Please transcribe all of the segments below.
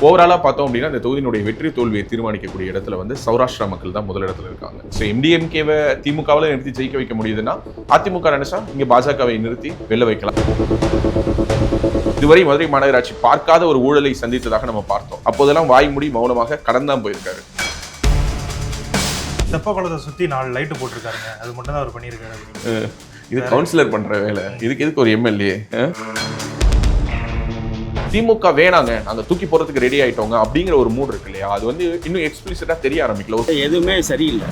ஓவராலா பார்த்தோம் அப்படின்னா இந்த தொகுதியினுடைய வெற்றி தோல்வியை தீர்மானிக்கக்கூடிய இடத்துல வந்து சௌராஷ்டிரா மக்கள் தான் முதலிடத்துல இருக்காங்க. ஸோ எம்டிஎம்கேவை திமுகவில் நிறுத்தி ஜெயிக்க வைக்க முடியுதுன்னா அதிமுக நினைச்சா இங்க பாஜகவை நிறுத்தி வெல்ல வைக்கலாம். இதுவரை மதுரை மாநகராட்சி பார்க்காத ஒரு ஊழலை சந்தித்ததாக நம்ம பார்த்தோம். அப்போதெல்லாம் வாய் மூடி மௌனமாக கடந்தான் போயிருக்காரு. தெப்பக்குளத்தை சுத்தி 4 லைட்டு போட்டிருக்காருங்க, அது மட்டும் தான் அவர் பண்ணியிருக்காரு. இது கவுன்சிலர் பண்ற வேலை, இதுக்கு எதுக்கு ஒரு எம்எல்ஏ? திமுக வேணாங்க, நாங்க தூக்கி போறதுக்கு ரெடி ஆயிட்டோங்க அப்படிங்கிற ஒரு மூட் இருக்கு இல்லையா, அது வந்து இன்னும் எக்ஸ்பிளிசிட்டா தெரிய ஆரம்பிக்கல. எதுவுமே சரியில்லை.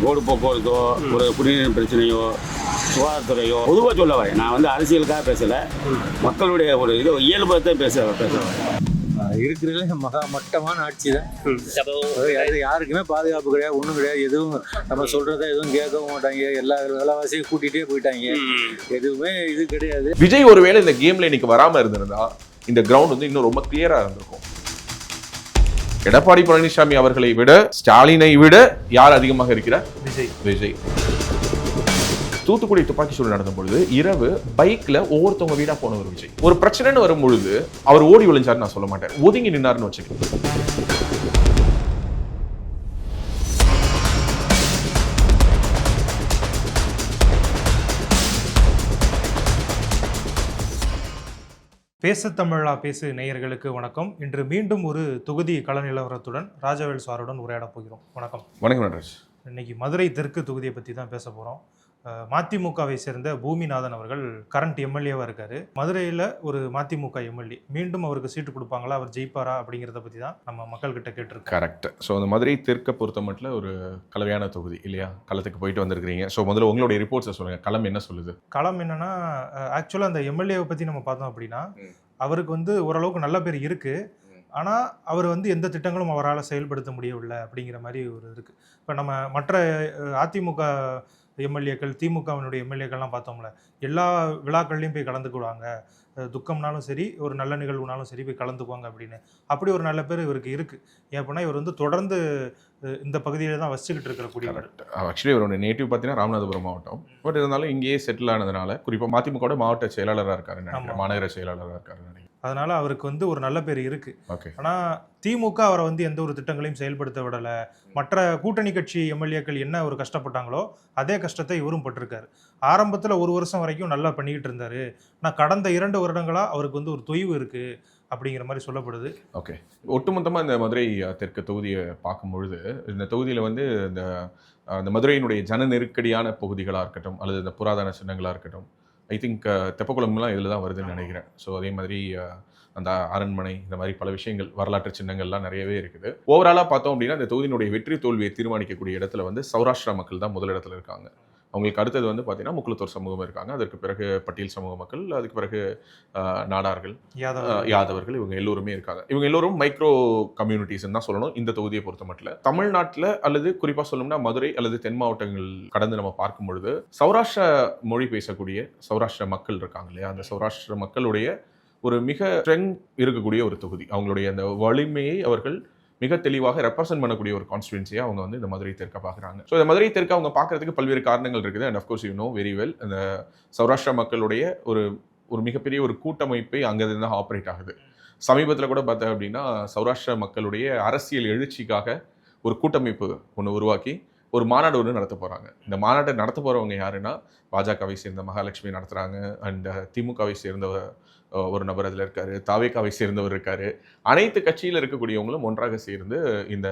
ரோடு போக்குவரத்தோ, ஒரு குடிநீர் பிரச்சனையோ, சுகாதாரத்துறையோ பொதுவாக சொல்ல வரேன். நான் வந்து அரசியலுக்காக பேசலை, மக்களுடைய ஒரு இது இயல்பத்தை பேசுகிறேன். இருக்கிறதுல மகா மட்டமான ஆட்சி தான். யாருக்குமே பாதுகாப்பு கிடையாது, ஒன்றும் கிடையாது. எதுவும் நம்ம சொல்றத எதுவும் கேட்கவும் மாட்டாங்க. எல்லா விலைவாசியும் கூட்டிகிட்டே போயிட்டாங்க. எதுவுமே இது கிடையாது. விஜய் ஒருவேளை இந்த கேம்ல இன்னைக்கு வராம இருந்திருந்தா இந்த கிரவுண்ட் வந்து இன்னும் ரொம்ப கிளியரா இருந்திருக்கும். எடப்பாடி பழனிசாமி அவர்களை விட, ஸ்டாலினை விட யார் அதிகமாக இருக்கிறார்? விஜய். தூத்துக்குடி துப்பாக்கி சூடு நடந்த பொழுது இரவு பைக்ல ஒவ்வொருத்தவங்க வீடா போன ஒரு விஜய். ஒரு பிரச்சனைன்னு வரும் பொழுது அவர் ஓடி ஒளிஞ்சாரு நான் சொல்ல மாட்டேன், ஒதுங்கி நின்னாருன்னு வச்சுக்கோங்க. பேச தமிழா பேசு நேயர்களுக்கு வணக்கம். இன்று மீண்டும் ஒரு தொகுதி கள நிலவரத்துடன் ராஜவேல் சாருடன் உரையாட போகிறோம். வணக்கம். வணக்கம் நடராஜ். இன்னைக்கு மதுரை தெற்கு தொகுதியை பற்றி தான் பேச போகிறோம். மதிமுகவை சேர்ந்த பூமிநாதன் அவர்கள் கரண்ட் எம்எல்ஏவாக இருக்காரு. மதுரையில் ஒரு மதிமுக எம்எல்ஏ, மீண்டும் அவருக்கு சீட்டு கொடுப்பாங்களா, அவர் ஜெயிப்பாரா அப்படிங்கிறத பற்றி தான் நம்ம மக்கள்கிட்ட கேட்டிருக்கோம். கரெக்ட். ஸோ அந்த மதுரை தெற்கை பொறுத்த மட்டும் ஒரு கலவையான தொகுதி இல்லையா, களத்துக்கு போயிட்டு வந்திருக்கிறீங்க. ஸோ முதல்ல உங்களுடைய ரிப்போர்ட்ஸை சொல்லுங்கள், களம் என்ன சொல்லுது? களம் என்னன்னா, ஆக்சுவலாக அந்த எம்எல்ஏவை பற்றி நம்ம பார்த்தோம் அப்படின்னா, அவருக்கு வந்து ஓரளவுக்கு நல்ல பேர் இருக்குது. ஆனால் அவர் வந்து எந்த திட்டங்களும் அவரால் செயல்படுத்த முடியவில்லை அப்படிங்கிற மாதிரி ஒரு இருக்குது. இப்போ நம்ம மற்ற அதிமுக எம்எல்ஏக்கள், திமுகவினுடைய எம்எல்ஏக்கள்லாம் பார்த்தோம்ல, எல்லா விழாக்கள்லையும் போய் கலந்துக்குவாங்க. துக்கம்னாலும் சரி, ஒரு நல்ல நிகழ்வுனாலும் சரி போய் கலந்துக்குவாங்க அப்படின்னு. அப்படி ஒரு நல்ல பேர் இவருக்கு இருக்குது. ஏன் அப்படின்னா இவர் வந்து தொடர்ந்து இந்த பகுதியில் தான் வசிச்சுக்கிட்டு இருக்கிறக்கூடிய. ஆக்சுவலி இவரோட நேட்டிவ் பார்த்தீங்கன்னா ராமநாதபுரம் மாவட்டம். பட் இருந்தாலும் இங்கேயே செட்டில் ஆனதுனால குறிப்பாக மதிமுக மாவட்ட செயலாளராக இருக்காரு, மாநகர செயலாளராக இருக்காரு. அதனால அவருக்கு வந்து ஒரு நல்ல பேர் இருக்கு. ஆனால் திமுக அவரை வந்து எந்த ஒரு திட்டங்களையும் செயல்படுத்த விடலை. மற்ற கூட்டணி கட்சி எம்எல்ஏக்கள் என்ன ஒரு கஷ்டப்பட்டாங்களோ அதே கஷ்டத்தை இவரும் பட்டிருக்காரு. ஆரம்பத்தில் 1 வருஷம் வரைக்கும் நல்லா பண்ணிக்கிட்டு இருந்தாரு. ஆனால் கடந்த 2 வருடங்களாக அவருக்கு வந்து ஒரு தொய்வு இருக்கு அப்படிங்கிற மாதிரி சொல்லப்படுது. ஓகே, ஒட்டுமொத்தமாக இந்த மதுரை தெற்கு தொகுதியை பார்க்கும் பொழுது, இந்த தொகுதியில் வந்து இந்த மதுரையினுடைய ஜன நெருக்கடியான பகுதிகளாக இருக்கட்டும், அல்லது இந்த புராதன சின்னங்களாக இருக்கட்டும், ஐ திங்க் தெப்பக்குளம்லாம் இதில் தான் வருதுன்னு நினைக்கிறேன். ஸோ அதே மாதிரி அந்த அரண்மனை, இந்த மாதிரி பல விஷயங்கள், வரலாற்று சின்னங்கள்லாம் நிறையவே இருக்குது. ஓவராலாக பார்த்தோம் அப்படின்னா இந்த தொகுதியினுடைய வெற்றி தோல்வியை தீர்மானிக்கக்கூடிய இடத்துல வந்து சௌராஷ்டிரா மக்கள் தான் முதலிடத்தில் இருக்காங்க. அவங்களுக்கு அடுத்தது வந்து பார்த்தீங்கன்னா முக்குலத்தூர் சமூகம் இருக்காங்க. அதற்கு பிறகு பட்டியல் சமூக மக்கள், அதுக்கு பிறகு நாடார்கள், யாதவர்கள், இவங்க எல்லோருமே இருக்காங்க. இவங்க எல்லோரும் மைக்ரோ கம்யூனிட்டிஸ்ன்னு தான் சொல்லணும் இந்த தொகுதியை பொறுத்த மட்டும். தமிழ்நாட்டில் அல்லது குறிப்பாக சொல்லணும்னா மதுரை அல்லது தென் மாவட்டங்கள் கடந்து நம்ம பார்க்கும் பொழுது சௌராஷ்டிர மொழி பேசக்கூடிய சௌராஷ்டிர மக்கள் இருக்காங்க இல்லையா, அந்த சௌராஷ்டிர மக்களுடைய ஒரு மிக ஸ்ட்ரெங் இருக்கக்கூடிய ஒரு தொகுதி. அவங்களுடைய அந்த வலிமையை அவர்கள் மிக தெளிவாக ரெப்ரசென்ட் பண்ணக்கூடிய ஒரு கான்ஸ்டிடுவன்சியாக அவங்க வந்து இந்த மதுரை தெற்கை பார்க்குறாங்க. ஸோ இந்த மதுரை தெற்கு அவங்க பார்க்கறதுக்கு பல்வேறு காரணங்கள் இருக்குது. And of course you know very well, அந்த சௌராஷ்டிரா மக்களுடைய ஒரு மிகப்பெரிய ஒரு கூட்டமைப்பை அங்கே தான் ஆப்ரேட் ஆகுது. சமீபத்தில் கூட பார்த்தேன் அப்படின்னா சௌராஷ்டிரா மக்களுடைய அரசியல் எழுச்சிக்காக ஒரு கூட்டமைப்பு ஒன்று உருவாக்கி ஒரு மாநாடு ஒன்று நடத்த போகிறாங்க. இந்த மாநாட்டை நடத்த போகிறவங்க யாருன்னா பாஜகவை சேர்ந்த மகாலட்சுமி நடத்துகிறாங்க, அண்ட் திமுகவை சேர்ந்த ஒரு நபர் அதில் இருக்காரு, தாவேகாவை சேர்ந்தவர் இருக்காரு. அனைத்து கட்சியில் இருக்கக்கூடியவங்களும் ஒன்றாக சேர்ந்து இந்த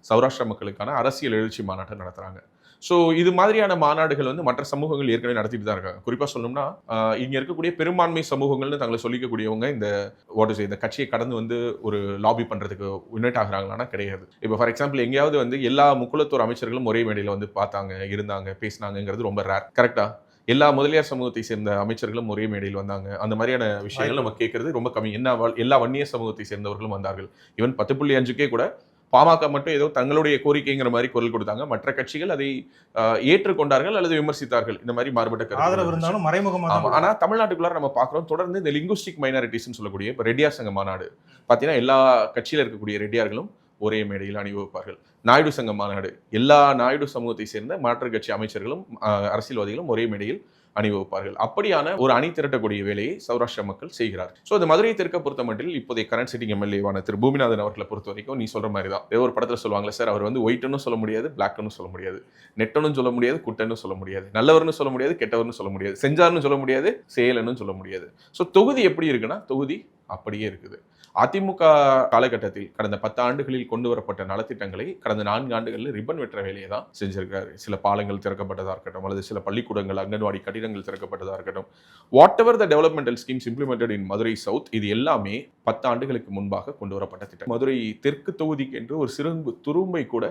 சௌராஷ்டிரா மக்களுக்கான அரசியல் எழுச்சி மாநாட்டை நடத்துகிறாங்க. ஸோ இது மாதிரியான மாநாடுகள் வந்து மற்ற சமூகங்கள் ஏற்கனவே நடத்திட்டு தான் இருக்காங்க. குறிப்பாக சொல்லணும்னா இங்கே இருக்கக்கூடிய பெரும்பான்மை சமூகங்கள்னு தங்களை சொல்லிக்கக்கூடியவங்க இந்த கட்சியை கடந்து வந்து ஒரு லாபி பண்ணுறதுக்கு யுனைட் ஆகுறாங்களான்னா கிடையாது. இப்போ ஃபார் எக்ஸாம்பிள் எங்கேயாவது வந்து எல்லா முக்குலத்தோர் அமைச்சர்களும் ஒரே மேடையில் வந்து பார்த்தாங்க, இருந்தாங்க, பேசினாங்கிறது ரொம்ப ரேர். கரெக்டா? எல்லா முதலியார் சமூகத்தை சேர்ந்த அமைச்சர்களும் ஒரே மேடையில் வந்தாங்க, அந்த மாதிரியான விஷயங்கள் நம்ம கேட்கறது ரொம்ப கம்மி. எல்லா வன்னிய சமூகத்தை சேர்ந்தவர்களும் வந்தார்கள். ஈவன் 10.5க்கே கூட பாமக மட்டும் ஏதோ தங்களுடைய கோரிக்கைங்கிற மாதிரி குரல் கொடுத்தாங்க. மற்ற கட்சிகள் அதை ஏற்றுக்கொண்டார்கள் அல்லது விமர்சித்தார்கள். இந்த மாதிரி மாறுபட்ட கருத்து. ஆனா தமிழ்நாட்டுக்குள்ளார நம்ம பார்க்கிறோம், தொடர்ந்து இந்த லிங்குஸ்டிக் மைனாரிட்டிஸ்ன்னு சொல்லக்கூடிய இப்போ ரெட்டியார் சங்க மாநாடு பார்த்தீங்கன்னா எல்லா கட்சியில் இருக்கக்கூடிய ரெட்டியார்களும் ஒரே மேடையில் அணிவகுப்பார்கள். நாயுடு சங்க மாநாடு, எல்லா நாயுடு சமூகத்தை சேர்ந்த மாற்றுக் கட்சி அமைச்சர்களும் அரசியல்வாதிகளும் ஒரே மேடையில் அணிவகுப்பார்கள். அப்படியான ஒரு அணி திரட்டக்கூடிய வேலையை சௌராஷ்டிரா மக்கள் செய்கிறார்கள். ஸோ இந்த மதுரை தெற்க பொறுத்த மட்டில் இப்போதைய கரண்ட் சிட்டிங் எம்எல்ஏவான திரு பூமிநாதன் அவர்களை பொறுத்த வரைக்கும் நீ சொல்ற மாதிரி தான். ஏதோ ஒரு படத்தில் சொல்லுவாங்களே சார், அவர் வந்து ஒயிட்னு சொல்ல முடியாது, பிளாக்னு சொல்ல முடியாது, நெட்டனும் சொல்ல முடியாது, குட்டன்னு சொல்ல முடியாது, நல்லவர்னு சொல்ல முடியாது, கெட்டவர்னு சொல்ல முடியாது, செஞ்சார்னு சொல்ல முடியாது, செயலன்னு சொல்ல முடியாது. ஸோ தொகுதி எப்படி இருக்குன்னா தொகுதி அப்படியே இருக்குது. அதிமுக காலகட்டத்தில் கடந்த 10 ஆண்டுகளில் கொண்டு வரப்பட்ட நலத்திட்டங்களை கடந்த 4 ஆண்டுகளில் ரிப்பன் வெற்ற வேலையை தான் செஞ்சிருக்காரு. சில பாலங்கள் திறக்கப்பட்டதாக இருக்கட்டும், அல்லது சில பள்ளிக்கூடங்கள், அங்கன்வாடி கட்டிடங்கள் திறக்கப்பட்டதாக இருக்கட்டும், what ever the developmental schemes implemented in Madurai south, இது எல்லாமே 10 ஆண்டுகளுக்கு முன்பாக கொண்டு வரப்பட்ட திட்டம். மதுரை தெற்கு தொகுதிக்கு என்று ஒரு சிறு துரும்பை கூட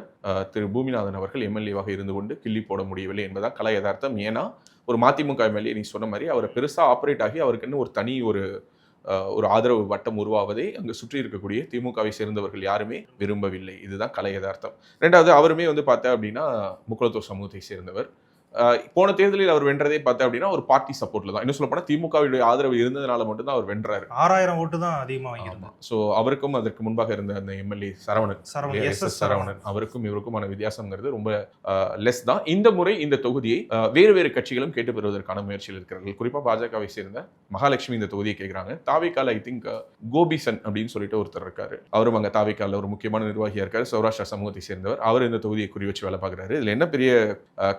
திரு பூமிநாதன் அவர்கள் எம்எல்ஏவாக இருந்து கொண்டு கிள்ளி போட முடியவில்லை என்பதான் கலை யதார்த்தம். ஏன்னா ஒரு மதிமுக எம்எல்ஏ நீ சொன்ன மாதிரி அவர் பெருசா ஆப்ரேட் ஆகி அவருக்குன்னு ஒரு தனி ஒரு ஆதரவு வட்டம் உருவாவதை அங்கு சுற்றி இருக்கக்கூடிய திமுகவை சேர்ந்தவர்கள் யாருமே விரும்பவில்லை. இதுதான் கலை யதார்த்தம். ரெண்டாவது, அவருமே வந்து பார்த்தா அப்படின்னா முக்குளத்தூர் சமூகத்தை சேர்ந்தவர். போன தேர்தலில் அவர் வென்றதே பார்த்தா அப்படின்னா ஒரு பார்ட்டி சப்போர்ட்ல தான். இன்னும் சொல்ல போனா திமுகவுடைய ஆதரவு இருந்ததுனால மட்டும்தான் அவர் வென்றாரு. 6000 ஓட்டு தான் அதிகமாக வாங்கியிருந்தார். ஸோ அவருக்கும் அதற்கு முன்பாக இருந்த அந்த எம்எல்ஏ சரவணன் அவருக்கும் இவருக்குமான வித்தியாசங்கிறது ரொம்ப லெஸ் தான். இந்த முறை இந்த தொகுதியை வேறு வேறு கட்சிகளும் கேட்டு பெறுவதற்கான முயற்சியில் இருக்கிறார்கள். குறிப்பா பாஜகவை சேர்ந்த மகாலட்சுமி இந்த தொகுதியை கேட்கிறாங்க. தாவேக்கால ஐ திங்க் கோபிசன் அப்படின்னு சொல்லிட்டு ஒருத்தர் இருக்காரு. அவரும் அங்க தாவேக்கால ஒரு முக்கியமான நிர்வாகியா இருக்காரு. சௌராஷ்டிரா சமூகத்தை சேர்ந்தவர். அவர் இந்த தொகுதியை குறி வச்சு வேலை பார்க்கிறாரு. இதுல என்ன பெரிய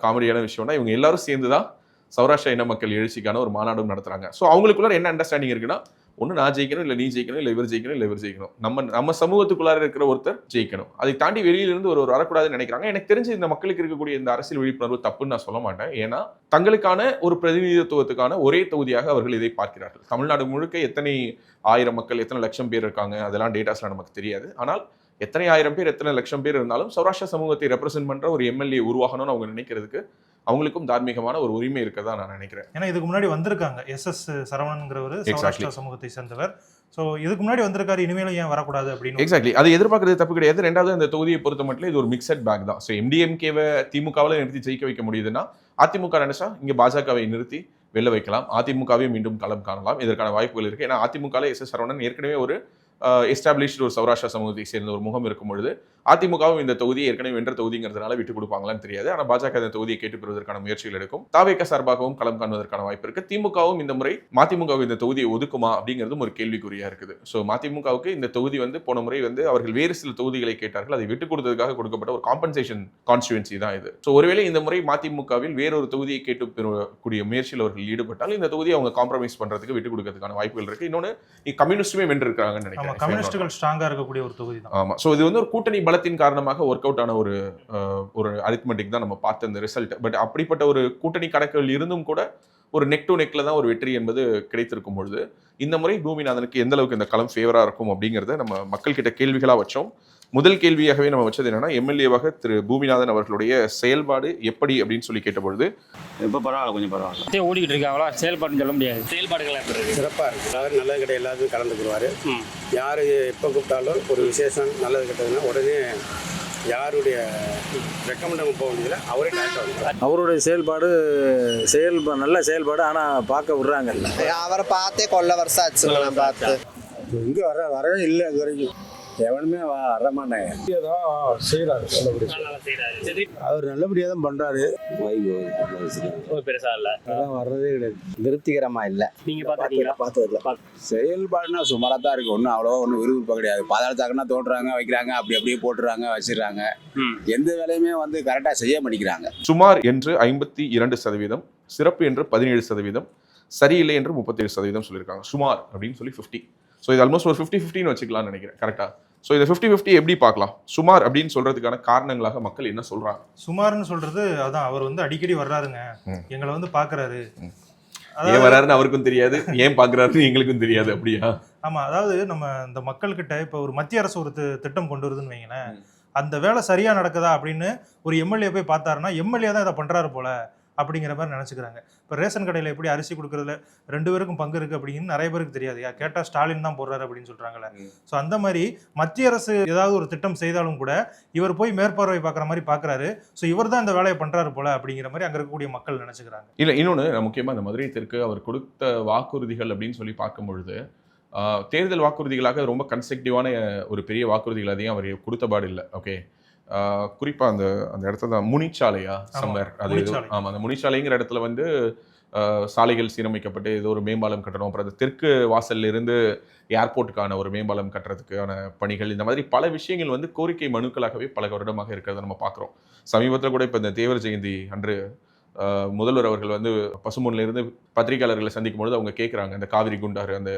காமெடியான விஷயம், இவங்க எல்லாரும் சேர்ந்துதான் சௌராஷ்டிரா இன மக்கள் எழுச்சிக்கான ஒரு மாநாடும் நடத்துறாங்க. ஸோ அவங்களுக்குள்ள என்ன அண்டர்ஸ்டாண்டிங் இருக்குன்னா, ஒன்று நான் ஜெயிக்கணும், இல்லை நீ ஜெயிக்கணும், இல்லை இவர் ஜெயிக்கணும், இல்லை இவர் ஜெயிக்கணும், நம்ம சமூகத்துக்குள்ளார இருக்கிற ஒருத்தர் ஜெயிக்கணும். அதை தாண்டி வெளியிலிருந்து ஒரு வரக்கூடாதுன்னு நினைக்கிறாங்க. எனக்கு தெரிஞ்சு இந்த மக்களுக்கு இருக்கக்கூடிய இந்த அரசியல் விழிப்புணர்வு தப்புன்னு நான் சொல்ல மாட்டேன். ஏன்னா தங்களுக்கான ஒரு பிரதிநிதித்துவத்துக்கான ஒரே தொகுதியாக அவர்கள் இதை பார்க்கிறார்கள். தமிழ்நாடு முழுக்க எத்தனை 1000 மக்கள், எத்தனை லட்சம் பேர் இருக்காங்க, அதெல்லாம் டேட்டாஸ்லாம் நமக்கு தெரியாது. ஆனால் எத்தனை 1000 பேர், எத்தனை லட்சம் பேர் இருந்தாலும் சௌராஷ்டிரா சமூகத்தை ரெப்ரசென்ட் பண்ற ஒரு எம்எல்ஏ உருவாகணும்னு அவங்க நினைக்கிறதுக்கு அவங்களுக்கும் தார்மீகமான ஒரு உரிமை இருக்கதான் நான் நினைக்கிறேன். ஏன்னா இதுக்கு முன்னாடி வந்திருக்காங்க எஸ் சரவணன்ங்கிறவர், சௌராஷ்டிரா சமூகத்தை சேர்ந்தவர். ஸோ இதுக்கு முன்னாடி வந்திருக்காரு, இனிமேலும் ஏன் வரக்கூடாது அப்படின்னு. எக்ஸாக்ட்லி, அதை எதிர்பார்க்கறது தப்பு கிடையாது. ரெண்டாவது, அந்த தொகுதியை பொறுத்த மட்டும் இது ஒரு மிக்சட் பேக் தான். ஸோ எம்டிஎம்கேவை திமுகவில் நிறுத்தி ஜெயிக்க வைக்க முடியுதுன்னா, அதிமுக நினைச்சா இங்கே பாஜகவை நிறுத்தி வெளில வைக்கலாம், அதிமுகவை மீண்டும் களம் காணலாம். இதற்கான வாய்ப்புகள் இருக்கு. ஏன்னா அதிமுகவில் எஸ் சரவணன் ஏற்கனவே ஒரு எஸ்டாப்ளிஷ்டு ஒரு சௌராஷ்டிரா சமூகத்தை சேர்ந்த ஒரு முகம் இருக்கும் பொழுது அதிமுகவும் இந்த தொகுதியை ஏற்கனவே வென்ற தொகுதிங்கிறதுனால விட்டு கொடுப்பாங்களான்னு தெரியாது. ஆனால் பாஜக இந்த தொகுதியை கேட்டு பெறுவதற்கான முயற்சிகள் எடுக்கும். தாவேக சார்பாகவும் களம் காணுவதற்கான வாய்ப்பு இருக்கு. திமுகவும் இந்த முறை மதிமுகவுக்கு இந்த தொகுதியை ஒதுக்குமா அப்படிங்கிறதும் ஒரு கேள்விக்குறியா இருக்குது. ஸோ மதிமுகவுக்கு இந்த தொகுதி வந்து போன முறை வந்து அவர்கள் வேறு சில தொகுதிகளை கேட்டார்கள், அதை விட்டுக் கொடுத்ததுக்காக கொடுக்கப்பட்ட ஒரு காம்பன்சேஷன் கான்ஸ்டிடுவன்சி தான் இது. ஸோ ஒருவேளை இந்த முறை மதிமுகவில் வேறொரு தொகுதியை கேட்டு பெறக்கூடிய முயற்சியில் அவர்கள் ஈடுபட்டால் இந்த தொகுதியை அவங்க காம்ப்ரமைஸ் பண்றதுக்கு விட்டுக் கொடுக்கறதுக்கான வாய்ப்புகள் இருக்கு. இன்னொன்று, கம்யூனிஸ்டுமே வென்றிருக்காங்கன்னு நினைக்கிறேன். கம்யூனிஸ்டுகள் ஸ்ட்ராங்கா இருக்கக்கூடிய ஒரு தொகுதி தான். ஆமா. ஸோ இது வந்து ஒரு கூட்டணி பலத்தின் காரணமாக ஒர்க் அவுட் ஆன ஒரு அரித்மெட்டிக் தான் நம்ம பார்த்த இந்த ரிசல்ட். பட் அப்படிப்பட்ட ஒரு கூட்டணி கணக்குகள் இருந்தும் கூட ஒரு நெக் டு நெக்ல தான் ஒரு வெற்றி என்பது கிடைத்திருக்கும் பொழுது இந்த முறை பூமிநாதனுக்கு எந்த அளவுக்கு இந்த களம் ஃபேவரா இருக்கும் அப்படிங்கிறத நம்ம மக்கள் கிட்ட கேள்விகளா வச்சோம். முதல் கேள்வியாகவே நம்ம வச்சது என்னன்னா, எம்எல்ஏவாக திரு பூமிநாதன் அவர்களுடைய செயல்பாடு எப்படி அப்படின்னு சொல்லி கேட்டபொழுது, இப்போ பரவாயில்ல, கொஞ்சம் பரவாயில்ல. ஓடிக்கிட்டு இருக்காங்களா, செயல்பாடுன்னு சொல்ல முடியாது. செயல்பாடுகள் சிறப்பாக இருக்குது. அவர் நல்லது கிட்ட எல்லாத்துக்கும் கலந்துக்குருவார். யார் எப்போ கூப்பிட்டாலும் ஒரு விசேஷம் நல்லது கிட்டதுன்னா உடனே யாருடைய ரெக்கமெண்ட் போக முடியல, அவரே டேரக்டாக வருவார். அவருடைய செயல்பாடு நல்ல செயல்பாடு, ஆனால் பார்க்க விடுறாங்கல்ல. அவரை பார்த்தே கொள்ள வருஷம் ஆச்சுங்க நான் பார்த்து. இங்கே வரவே இல்லை இது வரைக்கும். எவனுமே வரமாட்டாங்க. அவர் நல்லபடியாக தான் பண்றாரு. பெருசா இல்ல, வர்றதே கிடையாது. திருப்திகரமா இல்லை. நீங்க பாத்தீங்களா? செயல்பாடுனா சுமாராக தான் இருக்கு. ஒன்றும் அவ்வளோ ஒன்றும் விருப்பம் கிடையாது. பாதாளத்தாக்குனா தோட்டுறாங்க, வைக்கிறாங்க, அப்படி அப்படியே போட்டுறாங்க, வச்சிடறாங்க. எந்த வேலையுமே வந்து கரெக்டாக செய்ய மாட்டேங்கிறாங்க. சுமார் என்று 52%, சிறப்பு என்று 17%, சரியில்லை என்று 37% சொல்லியிருக்காங்க. சுமார் அப்படின்னு சொல்லி 50. ஸோ இது ஆல்மோஸ்ட் ஒரு 50-50 வச்சுக்கலாம்னு நினைக்கிறேன். கரெக்டா? ஸோ இதை 50-50 எப்படி பார்க்கலாம்? சுமார் அப்படின்னு சொல்றதுக்கான காரணங்களாக மக்கள் என்ன சொல்றாங்க? சுமார்னு சொல்றது அதான், அவர் வந்து அடிக்கடி வர்றாருங்க, எங்களை வந்து பாக்குறாரு. ஏன் வர்றாருன்னு அவருக்கும் தெரியாது, ஏன் பாக்குறாருன்னு எங்களுக்கும் தெரியாது. அப்படியா? ஆமா, அதாவது நம்ம இந்த மக்கள்கிட்ட இப்போ ஒரு மத்திய அரசு ஒரு திட்டம் கொண்டு வருதுன்னு வைங்களேன், அந்த வேலை சரியா நடக்குதா அப்படின்னு ஒரு எம்எல்ஏ போய் பார்த்தாருன்னா எம்எல்ஏ தான் இதை பண்றாரு போல அப்படிங்கிற மாதிரி நினச்சிக்கிறாங்க. இப்போ ரேஷன் கடையில் எப்படி அரிசி கொடுக்குறதுல 2 பேருக்கும் பங்கு இருக்குது அப்படின்னு நிறைய பேருக்கு தெரியாது. கேட்டால் ஸ்டாலின் தான் போடுறாரு அப்படின்னு சொல்கிறாங்களே. ஸோ அந்த மாதிரி மத்திய அரசு ஏதாவது ஒரு திட்டம் செய்தாலும் கூட இவர் போய் மேற்பார்வை பார்க்குற மாதிரி பார்க்குறாரு. ஸோ இவர் தான் இந்த வேலையை பண்ணுறாரு போல அப்படிங்கிற மாதிரி அங்கே இருக்கக்கூடிய மக்கள் நினச்சிக்கிறாங்க. இல்லை, இன்னொன்று முக்கியமாக இந்த மதுரை தெற்கு அவர் கொடுத்த வாக்குறுதிகள் அப்படின்னு சொல்லி பார்க்கும் பொழுது தேர்தல் வாக்குறுதிகளாக ரொம்ப கன்ஸ்ட்ரக்டிவான ஒரு பெரிய வாக்குறுதிகள் அதையும் அவர் கொடுத்தபாடு இல்லை. ஓகே, குறிப்பா அந்த இடத்துல தான் முனிச்சாலையா சம்மர், அது ஆமா, அந்த முனிச்சாலைங்கிற இடத்துல வந்து சாலைகள் சீரமைக்கப்பட்டு ஏதோ ஒரு மேம்பாலம் கட்டணும், அப்புறம் அந்த தெற்கு வாசல்ல இருந்து ஏர்போர்ட்டுக்கான ஒரு மேம்பாலம் கட்டுறதுக்கான பணிகள், இந்த மாதிரி பல விஷயங்கள் வந்து கோரிக்கை மனுக்களாகவே பல வருடமாக இருக்கிறத நம்ம பார்க்குறோம். சமீபத்தில் கூட இப்போ இந்த தேவர் ஜெயந்தி அன்று முதல்வர் அவர்கள் வந்து பசும்பொன்ல இருந்து பத்திரிகையாளர்களை சந்திக்கும் பொழுது அவங்க கேட்குறாங்க, இந்த காவிரி குண்டாறு அந்த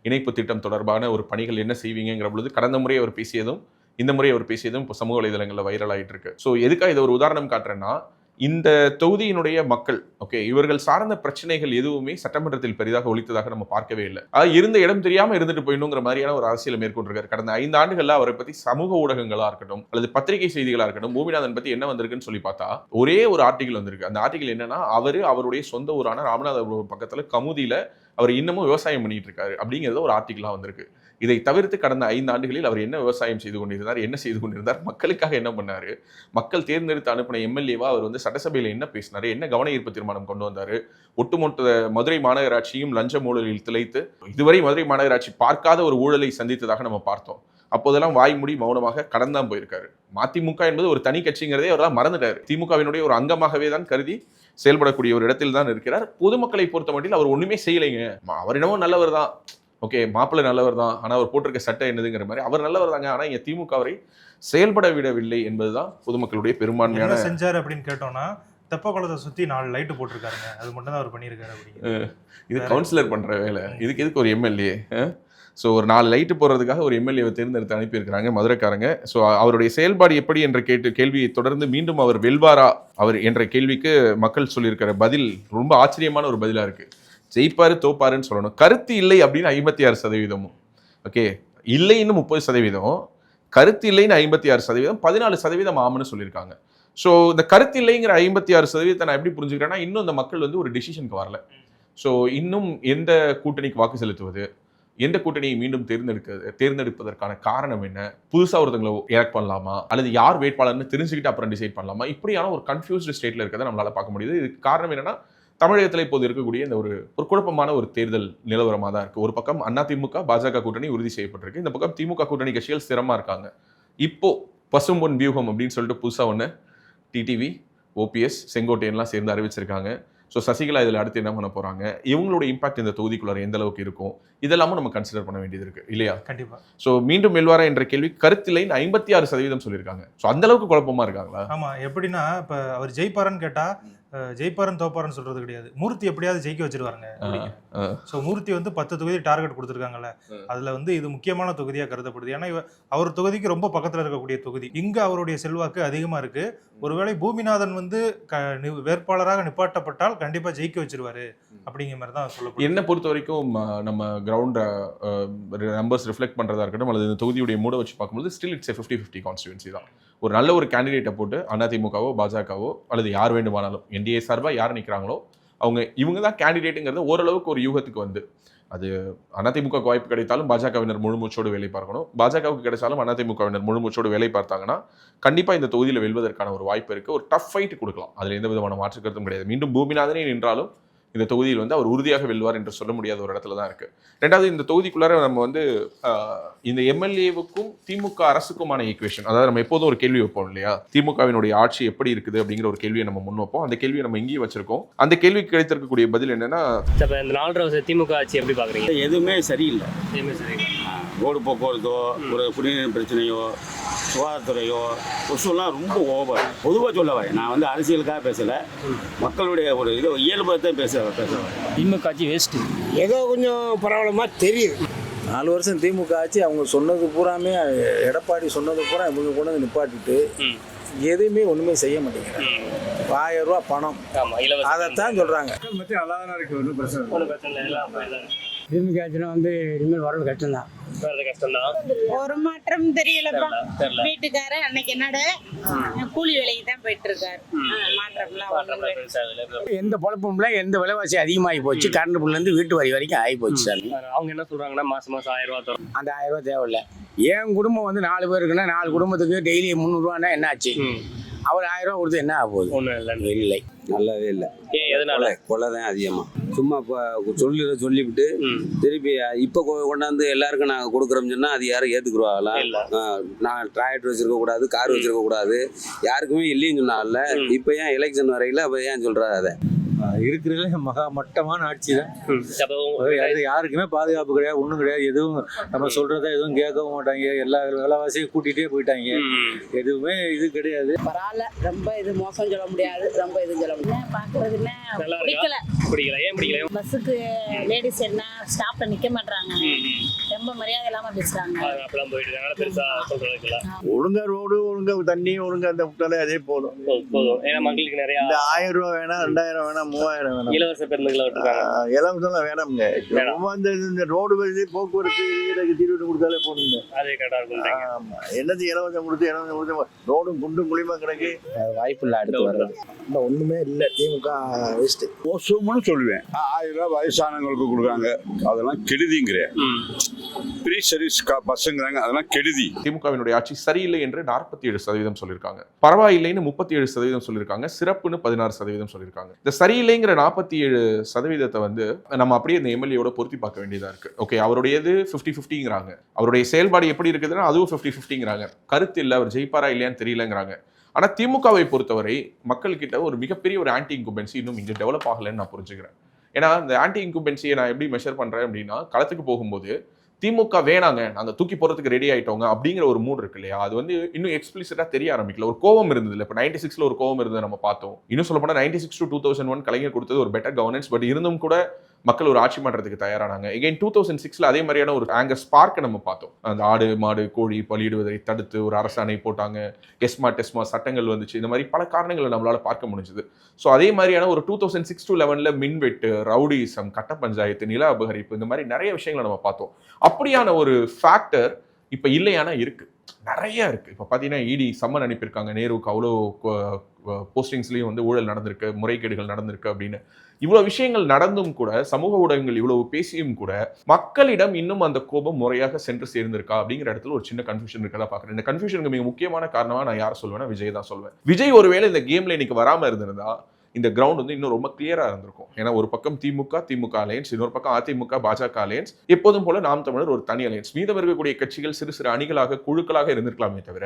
இணைப்பு திட்டம் தொடர்பான ஒரு பணிகள் என்ன செய்வீங்கிற பொழுது கடந்த முறை அவர் பேசியதும் இந்த முறை அவர் பேசியதும் இப்போ சமூக வலைதளங்களில் வைரல் ஆகிட்டு இருக்கு. ஸோ எதுக்காக இதை ஒரு உதாரணம் காட்டுறேன்னா, இந்த தொகுதியினுடைய மக்கள் ஓகே இவர்கள் சார்ந்த பிரச்சனைகள் எதுவுமே சட்டமன்றத்தில் பெரிதாக ஒழித்ததாக நம்ம பார்க்கவே இல்லை. இருந்த இடம் தெரியாம இருந்துட்டு போயிடணுங்கிற மாதிரியான ஒரு அரசியலை மேற்கொண்டிருக்காரு. கடந்த 5 ஆண்டுகள்ல அவரை பத்தி சமூக ஊடகங்களா இருக்கட்டும் அல்லது பத்திரிகை செய்திகளா இருக்கட்டும் பூமிநாதன் பத்தி என்ன வந்திருக்குன்னு சொல்லி பார்த்தா ஒரே ஒரு ஆர்டிகல் வந்திருக்கு. அந்த ஆர்டிகல் என்னன்னா, அவருடைய சொந்த ஊரான ராமநாதபுரம் பக்கத்துல கமுதியில அவர் இன்னமும் விவசாயம் பண்ணிட்டு இருக்காரு அப்படிங்கிறது ஒரு ஆர்டிகலா வந்திருக்கு. இதை தவிர்த்து கடந்த 5 ஆண்டுகளில் அவர் என்ன விவசாயம் செய்து கொண்டிருந்தார், என்ன செய்து கொண்டிருந்தார், மக்களுக்காக என்ன பண்ணாரு, மக்கள் தேர்ந்தெடுத்து அனுப்பின எம்எல்ஏவா அவர் வந்து சட்டசபையில் என்ன பேசினாரு, என்ன கவன ஈர்ப்பு தீர்மானம் கொண்டு வந்தாரு, ஒட்டுமொத்த மதுரை மாநகராட்சியும் லஞ்ச ஊழலில் திளைத்து இதுவரை மதுரை மாநகராட்சி பார்க்காத ஒரு ஊழலை சந்தித்ததாக நம்ம பார்த்தோம். அப்போதெல்லாம் வாய்மூடி மௌனமாக கடந்தான் போயிருக்காரு. மதிமுக என்பது ஒரு தனி கட்சிங்கிறதே அவரெல்லாம் மறந்துட்டாரு. திமுகவினுடைய ஒரு அங்கமாகவே தான் கருதி செயல்படக்கூடிய ஒரு இடத்தில் தான் இருக்கிறார். பொதுமக்களை பொறுத்த மட்டும் அவர் ஒண்ணுமே செய்யலைங்க. அவர் என்னமோ நல்லவர் தான், ஓகே மாப்பிள்ளை நல்லவர் தான், ஆனால் அவர் போட்டிருக்க சட்டம் என்னதுங்கிற மாதிரி அவர் நல்லவர் தாங்க, ஆனால் இங்கே திமுக அவரை செயல்பட விடவில்லை என்பதுதான் பொதுமக்களுடைய பெரும்பான்மையான செஞ்சார் அப்படின்னு கேட்டோம்னா, தெப்பக்குளத்தை சுற்றி 4 லைட்டு போட்டிருக்காருங்க, அது மட்டும் தான் அவர் பண்ணியிருக்காரு அப்படிங்க. இது கவுன்சிலர் பண்ற வேலை, இதுக்கு எதுக்கு ஒரு எம்எல்ஏ? ஸோ ஒரு 4 லைட்டு போடுறதுக்காக ஒரு எம்எல்ஏவை தேர்ந்தெடுத்து அனுப்பியிருக்கிறாங்க மதுரைக்காரங்க. ஸோ அவருடைய செயல்பாடு எப்படி என்ற கேள்வியை தொடர்ந்து மீண்டும் அவர் வெல்வாரா அவர் என்ற கேள்விக்கு மக்கள் சொல்லியிருக்கிற பதில் ரொம்ப ஆச்சரியமான ஒரு பதிலாக இருக்கு. ஜெயிப்பாரு தோப்பாருன்னு சொல்லணும். கருத்து இல்லை அப்படின்னு 56%, ஓகே இல்லைன்னு 30%, கருத்து இல்லைன்னு 56%, 14% ஆம்னு சொல்லியிருக்காங்க. ஸோ இந்த கருத்து இல்லைங்கிற 56% நான் எப்படி புரிஞ்சுக்கிறேன்னா, இன்னும் இந்த மக்கள் வந்து ஒரு டிசிஷனுக்கு வரல. ஸோ இன்னும் எந்த கூட்டணிக்கு வாக்கு செலுத்துவது, எந்த கூட்டணியை மீண்டும் தேர்ந்தெடுப்பதற்கான காரணம் என்ன, புதுசாக ஒருத்தங்களை எலக்ட் பண்ணலாமா அல்லது யார் வேட்பாளர்னு தெரிஞ்சுக்கிட்டு அப்புறம் டிசைட் பண்ணலாமா, இப்படியான ஒரு கன்ஃபியூஸ்டு ஸ்டேட்ல இருக்கிறத நம்மளால பார்க்க முடியுது. இதுக்கு காரணம் என்னன்னா, தமிழகத்தில் இப்போது இருக்கக்கூடிய இந்த ஒரு குழப்பமான ஒரு தேர்தல் நிலவரமாக தான் இருக்கு. ஒரு பக்கம் அதிமுக பாஜக கூட்டணி உறுதி செய்யப்பட்டிருக்கு, இந்த பக்கம் திமுக கூட்டணி கட்சிகள் ஸ்திரமா இருக்காங்க. இப்போ பசும்பொன் வியூகம் அப்படின்னு சொல்லிட்டு புதுசாக ஒன்று டிடிவி, ஓபிஎஸ், செங்கோட்டையன்லாம் சேர்ந்து அறிவிச்சிருக்காங்க. ஸோ சசிகலா இதில் அடுத்து என்ன பண்ண போறாங்க, இவங்களோட இம்பாக்ட் இந்த தொகுதிக்குள்ளார எந்த அளவுக்கு இருக்கும், இதெல்லாமும் நம்ம கன்சிடர் பண்ண வேண்டியது இருக்கு இல்லையா? கண்டிப்பா. ஸோ மீண்டும் வெல்வாரா என்ற கேள்வி கருத்தில்லைன்னு 56% சொல்லியிருக்காங்க. ஸோ அந்த அளவுக்கு குழப்பமா இருக்காங்களா? ஆமா, எப்படின்னா இப்போ அவர் ஜெயிப்பாரன்னு கேட்டா ஜெயிப்பாரன் தோப்பாரன்னு சொல்றது கிடையாது, மூர்த்தி எப்படியாவது ஜெயிக்க வச்சிருவாருங்க. ஸோ மூர்த்தி வந்து 10 தொகுதி டார்கெட் கொடுத்துருக்காங்கல்ல, அதுல வந்து இது முக்கியமான தொகுதியாக கருதப்படுது. ஏன்னா அவர் தொகுதிக்கு ரொம்ப பக்கத்தில் இருக்கக்கூடிய தொகுதி, இங்க அவருடைய செல்வாக்கு அதிகமா இருக்கு. ஒருவேளை பூமிநாதன் வந்து வேட்பாளராக நிப்பாட்டப்பட்டால் கண்டிப்பா ஜெயிக்க வச்சிருவாரு அப்படிங்கிற மாதிரி தான் சொல்லப்படுது. என்ன பொறுத்த வரைக்கும் நம்ம கிரவுண்ட் நம்பர்ஸ் ரிஃப்ளெக்ட் பண்றதா இருக்கட்டும் அல்லது இந்த தொகுதியுடைய மூட வச்சு பார்க்கும்போது ஸ்டில் இட்ஸ் 50-50 கான்ஸ்டிடுவன்சி தான். ஒரு நல்ல ஒரு கேண்டிடேட்டை போட்டு அதிமுகவோ பாஜகவோ அல்லது யார் வேண்டுமானாலும் என்டிஏ சார்பாக யார் நிற்கிறாங்களோ இவங்க தான் கேண்டிடேட்டுங்கிறது ஓரளவுக்கு ஒரு யூகத்துக்கு வந்து, அது அதிமுக வாய்ப்பு கிடைத்தாலும் பாஜகவினர் முழுமூச்சோடு வேலை பார்க்கணும், பாஜகவுக்கு கிடைச்சாலும் அதிமுகவினர் முழுமூச்சோடு வேலை பார்த்தாங்கன்னா கண்டிப்பாக இந்த தொகுதியில் வெல்வதற்கான ஒரு வாய்ப்பு இருக்குது. ஒரு டஃப் ஃபைட் கொடுக்கலாம், அதில் எந்த விதமான மாற்று கருத்தும் கிடையாது. மீண்டும் பூமிநாதனே நின்றாலும் இந்த தொகுதியில் வந்து அவர் உறுதியாக வெல்வார் என்று சொல்ல முடியாத ஒரு இடத்துல தான் இருக்கு. ரெண்டாவது, இந்த தொகுதிக்குள்ளார நம்ம வந்து இந்த எம்எல்ஏவுக்கும் திமுக அரசுக்குமான ஈக்குவேஷன், அதாவது நம்ம எப்போதும் ஒரு கேள்வி வைப்போம் இல்லையா, திமுகவினுடைய ஆட்சி எப்படி இருக்குது அப்படிங்கிற ஒரு கேள்வியை நம்ம முன் வைப்போம். அந்த கேள்வியை நம்ம இங்கேயும் வச்சிருக்கோம். அந்த கேள்விக்கு கிடைத்திருக்கக்கூடிய பதில் என்னன்னா, இந்த 4 வருஷ திமுக ஆட்சி எப்படி பாக்குறீங்க? எதுவுமே சரியில்லை. எதுவுமே சரியில்லை. ரோடு போக்குவரத்தோ ஒரு குடிநீர் பிரச்சனையோ சுகாதாரத்துறையோ கொசுலாம் ரொம்ப ஓவர். பொதுவாக சொல்ல வரேன், நான் வந்து அரசியலுக்காக பேசலை, மக்களுடைய ஒரு இது இயல்பத்தை பேசுகிறேன். திமுக ஆட்சி வேஸ்ட்டு. ஏதோ கொஞ்சம் பரவாயில்லமா தெரியுது. 4 வருஷம் திமுக ஆட்சி, அவங்க சொன்னது பூராமே எடப்பாடி சொன்னது பூரா இவங்க கொண்டு வந்து நிப்பாட்டிட்டு எதுவுமே ஒன்றுமே செய்ய மாட்டேங்கிறாங்க. 1000 ரூபா பணம் அதைத்தான் சொல்கிறாங்க. நல்லா தானே இருக்கு, ஒன்றும் பிரச்சனை இல்லை. திமுக ஆட்சினா வந்து இனிமேல் வரது கஷ்டம் தான். ஒரு மாற்றம் தெரியலப்பா. வீட்டுக்காரர் அன்னைக்கு என்னோட கூலி வேலைக்கு தான் போயிட்டு இருக்காரு. மாற்றம்லாம் எந்த பொழப்பும் இல்லை, எந்த விலைவாசி அதிகமாகி போச்சு, கரண்ட் பில்ல இருந்து வீட்டு வரி வரைக்கும் ஆகி போச்சு சார். அவங்க என்ன சொல்றாங்கன்னா மாசம் 1000 ரூபா தரும். அந்த 1000 ரூபா தேவையில்லை. என் குடும்பம் வந்து 4 பேர் இருக்குன்னா 4 குடும்பத்துக்கு டெய்லி 300 ரூபான்னா என்ன ஆச்சு? அவர் 1000 ரூபா கொடுத்து என்ன ஆக போகுது? ஒன்றும் இல்லை, நல்லாவே இல்லை. எதனால? கொலை தான் அதிகமாக. சும்மா இப்போ சொல்லிவிட்டு திருப்பி இப்போ கொண்டாந்து எல்லாருக்கும் நாங்கள் கொடுக்குறோம்னு சொன்னால் அது யாரும் ஏற்றுக்குருவாங்களா? நான் டிராக்டர் வச்சிருக்க கூடாது, கார் வச்சிருக்க கூடாது, யாருக்குமே இல்லைன்னு சொன்னால இப்போ ஏன் எலெக்ஷன் வரையில அப்போ ஏன் சொல்கிறாரு? அதை இருக்கிறதுல மகா மட்டமான ஆட்சி தான். அப்போ யாருக்குமே பாதுகாப்பு கிடையாது, ஒன்றும் கிடையாது. எதுவும் நம்ம சொல்றத எதுவும் கேட்கவும் மாட்டாங்க. எல்லா விலைவாசியும் கூட்டிகிட்டே போயிட்டாங்க. எதுவுமே இது கிடையாது. பரவாயில்ல, ரொம்ப இது மோசம் சொல்ல முடியாது, ரொம்ப இது சொல்ல முடியாது. பார்க்கறதுன்னா நல்லா பிடிக்கல. பிடிக்கல. ஏன் பிடிக்கல? பஸ்ஸுக்கு லேடிஸ் என்ன ஸ்டாப்ல நிக்க மாட்டாங்க, ரொம்ப மரியாதை இல்லாம பேசுறாங்க. அப்பெல்லாம் போயிட்டு இருக்காங்க, பெருசா சொல்றதுக்கு இல்ல. ஒழுங்கா ரோடு, ஒழுங்கா தண்ணி, ஒழுங்கா அந்த விட்டாலே அதே போதும். போதும். ஏன்னா மக்களுக்கு நிறைய இந்த 1000 ரூபா வேணாம், 2000 வேணாம், 3000 வேணாம், இலவச பேருந்துகளை விட்டுருக்காங்க. இலவசம் வேணாமுங்க. ரொம்ப இந்த ரோடு வசதி, போக்குவரத்து இதுக்கு தீர்வு கொடுத்தாலே போதுங்க. அதே கரெக்டா இருக்கும். ஆமா, என்னது இலவசம் கொடுத்து ரோடும் குண்டும் குழிமா கிடக்கு. வாய்ப்பு இல்லை அடுத்து வர்றது. ஒண்ணுமே இல்லை, திமுக வேஸ்ட். மோசம்னு சொல்லுவேன். 1000 ரூபாய் வயசானவங்களுக்கு கொடுக்குறாங்க, அதெல்லாம் கெடுதிங்கிறேன். ஃப்ரீ சர்வீஸ் பஸ்ஸுங்கிறாங்க, அதெல்லாம் கெடுதி. திமுகவினுடைய ஆட்சி சரியில்லை என்று 47% சொல்லியிருக்காங்க, பரவாயில்லைன்னு 37% சொல்லியிருக்காங்க, சிறப்புன்னு 16% சொல்லியிருக்காங்க. இந்த சரியில்லைங்கிற 47% வந்து நம்ம அப்படியே இந்த எம்எல்ஏயோட பொருத்தி பார்க்க வேண்டியதா இருக்கு. ஓகே, அவருடையது 50-50ங்கிறாங்க, அவருடைய செயல்பாடு எப்படி இருக்குதுன்னா அதுவும் 50-50ங்கிறாங்க, கருத்து இல்லை, அவர் ஜெயிப்பாரா இல்லையான்னு தெரியலங்கிறாங்க. ஆனா திமுகவை பொறுத்தவரை மக்கள் கிட்ட ஒரு மிகப்பெரிய ஒரு ஆன்டி இன்குபென்சி இன்னும் இங்க டெவலப் ஆகலைன்னு நான் புரிஞ்சுக்கிறேன். ஏன்னா இந்த ஆன்டி இன்குபென்சியை நான் எப்படி மெஷர் பண்றேன் அப்படின்னா, களத்துக்கு போகும்போது திமுக வேணாங்க, நாங்க தூக்கி போறதுக்கு ரெடி ஆயிட்டோங்க அப்படிங்கிற ஒரு மூட் இருக்கு இல்லையா, அது வந்து இன்னும் எக்ஸ்பிளிசிட்டா தெரிய ஆரம்பிக்கல. ஒரு கோவம் இருந்தது இல்லை, இப்போ 96ல ஒரு கோவம் இருந்தது நம்ம பார்த்தோம். இன்னும் சொல்ல போனா 96 to 2001 கலைஞர் கொடுத்தது ஒரு பெட்டர் கவர்னன்ஸ், பட் இருந்தும் கூட மக்கள் ஒரு ஆட்சி மாற்றத்துக்கு தயாரானாங்க. எகைன் 2006ல அதே மாதிரியான ஒரு ஆங்கர் ஸ்பார்க்கை நம்ம பார்த்தோம். அந்த ஆடு மாடு கோழி பலியிடுவதை தடுத்து ஒரு அரசாணை போட்டாங்க, எஸ்மா டெஸ்மா சட்டங்கள் வந்துச்சு, இந்த மாதிரி பல காரணங்களை நம்மளால பார்க்க முடிஞ்சது. ஸோ அதே மாதிரியான ஒரு 2006 to 11ல மின்வெட்டு, ரவுடிசம், கட்ட பஞ்சாயத்து, நில அபகரிப்பு, இந்த மாதிரி நிறைய விஷயங்களை நம்ம பார்த்தோம். அப்படியான ஒரு ஃபேக்டர் இப்ப இல்லையானா இருக்கு, நிறைய இருக்கு. இப்ப பாத்தீங்கன்னா இடி சம்மன் அனுப்பியிருக்காங்க, நேருவுக்கு அவ்வளோ போஸ்டிங்ஸ்லயும் வந்து ஊழல் நடந்திருக்கு, முறைகேடுகள் நடந்திருக்கு அப்படின்னு. இவ்வளவு விஷயங்கள் நடந்தும் கூட, சமூக ஊடகங்கள் இவ்வளவு பேசியும் கூட மக்களிடம் இன்னும் அந்த கோபம் முறையாக சென்று சேர்ந்திருக்கா அப்படிங்கிற இடத்துல ஒரு சின்ன கன்ஃபியூஷன் இருக்கதா பாக்குறேன். இந்த கன்ஃபியூஷனுக்கு மிக முக்கியமான காரணமா நான் யாரை சொல்லுவேன்னா விஜய் தான் சொல்லுவேன். விஜய் ஒருவேளை இந்த கேம்ல இன்னைக்கு வராம இருந்திருந்தா இந்த கிரவுண்ட் வந்து இன்னும் ரொம்ப கிளியரா இருந்திருக்கும். ஏன்னா ஒரு பக்கம் திமுக அலையன்ஸ், இன்னொரு பக்கம் அதிமுக பாஜக அலையன்ஸ், எப்போதும் போல நாம் தமிழர் ஒரு தனி அலையன்ஸ், மீதம் இருக்கக்கூடிய கட்சிகள் சிறு சிறு அணிகளாக குழுக்களாக இருந்திருக்கலாமே தவிர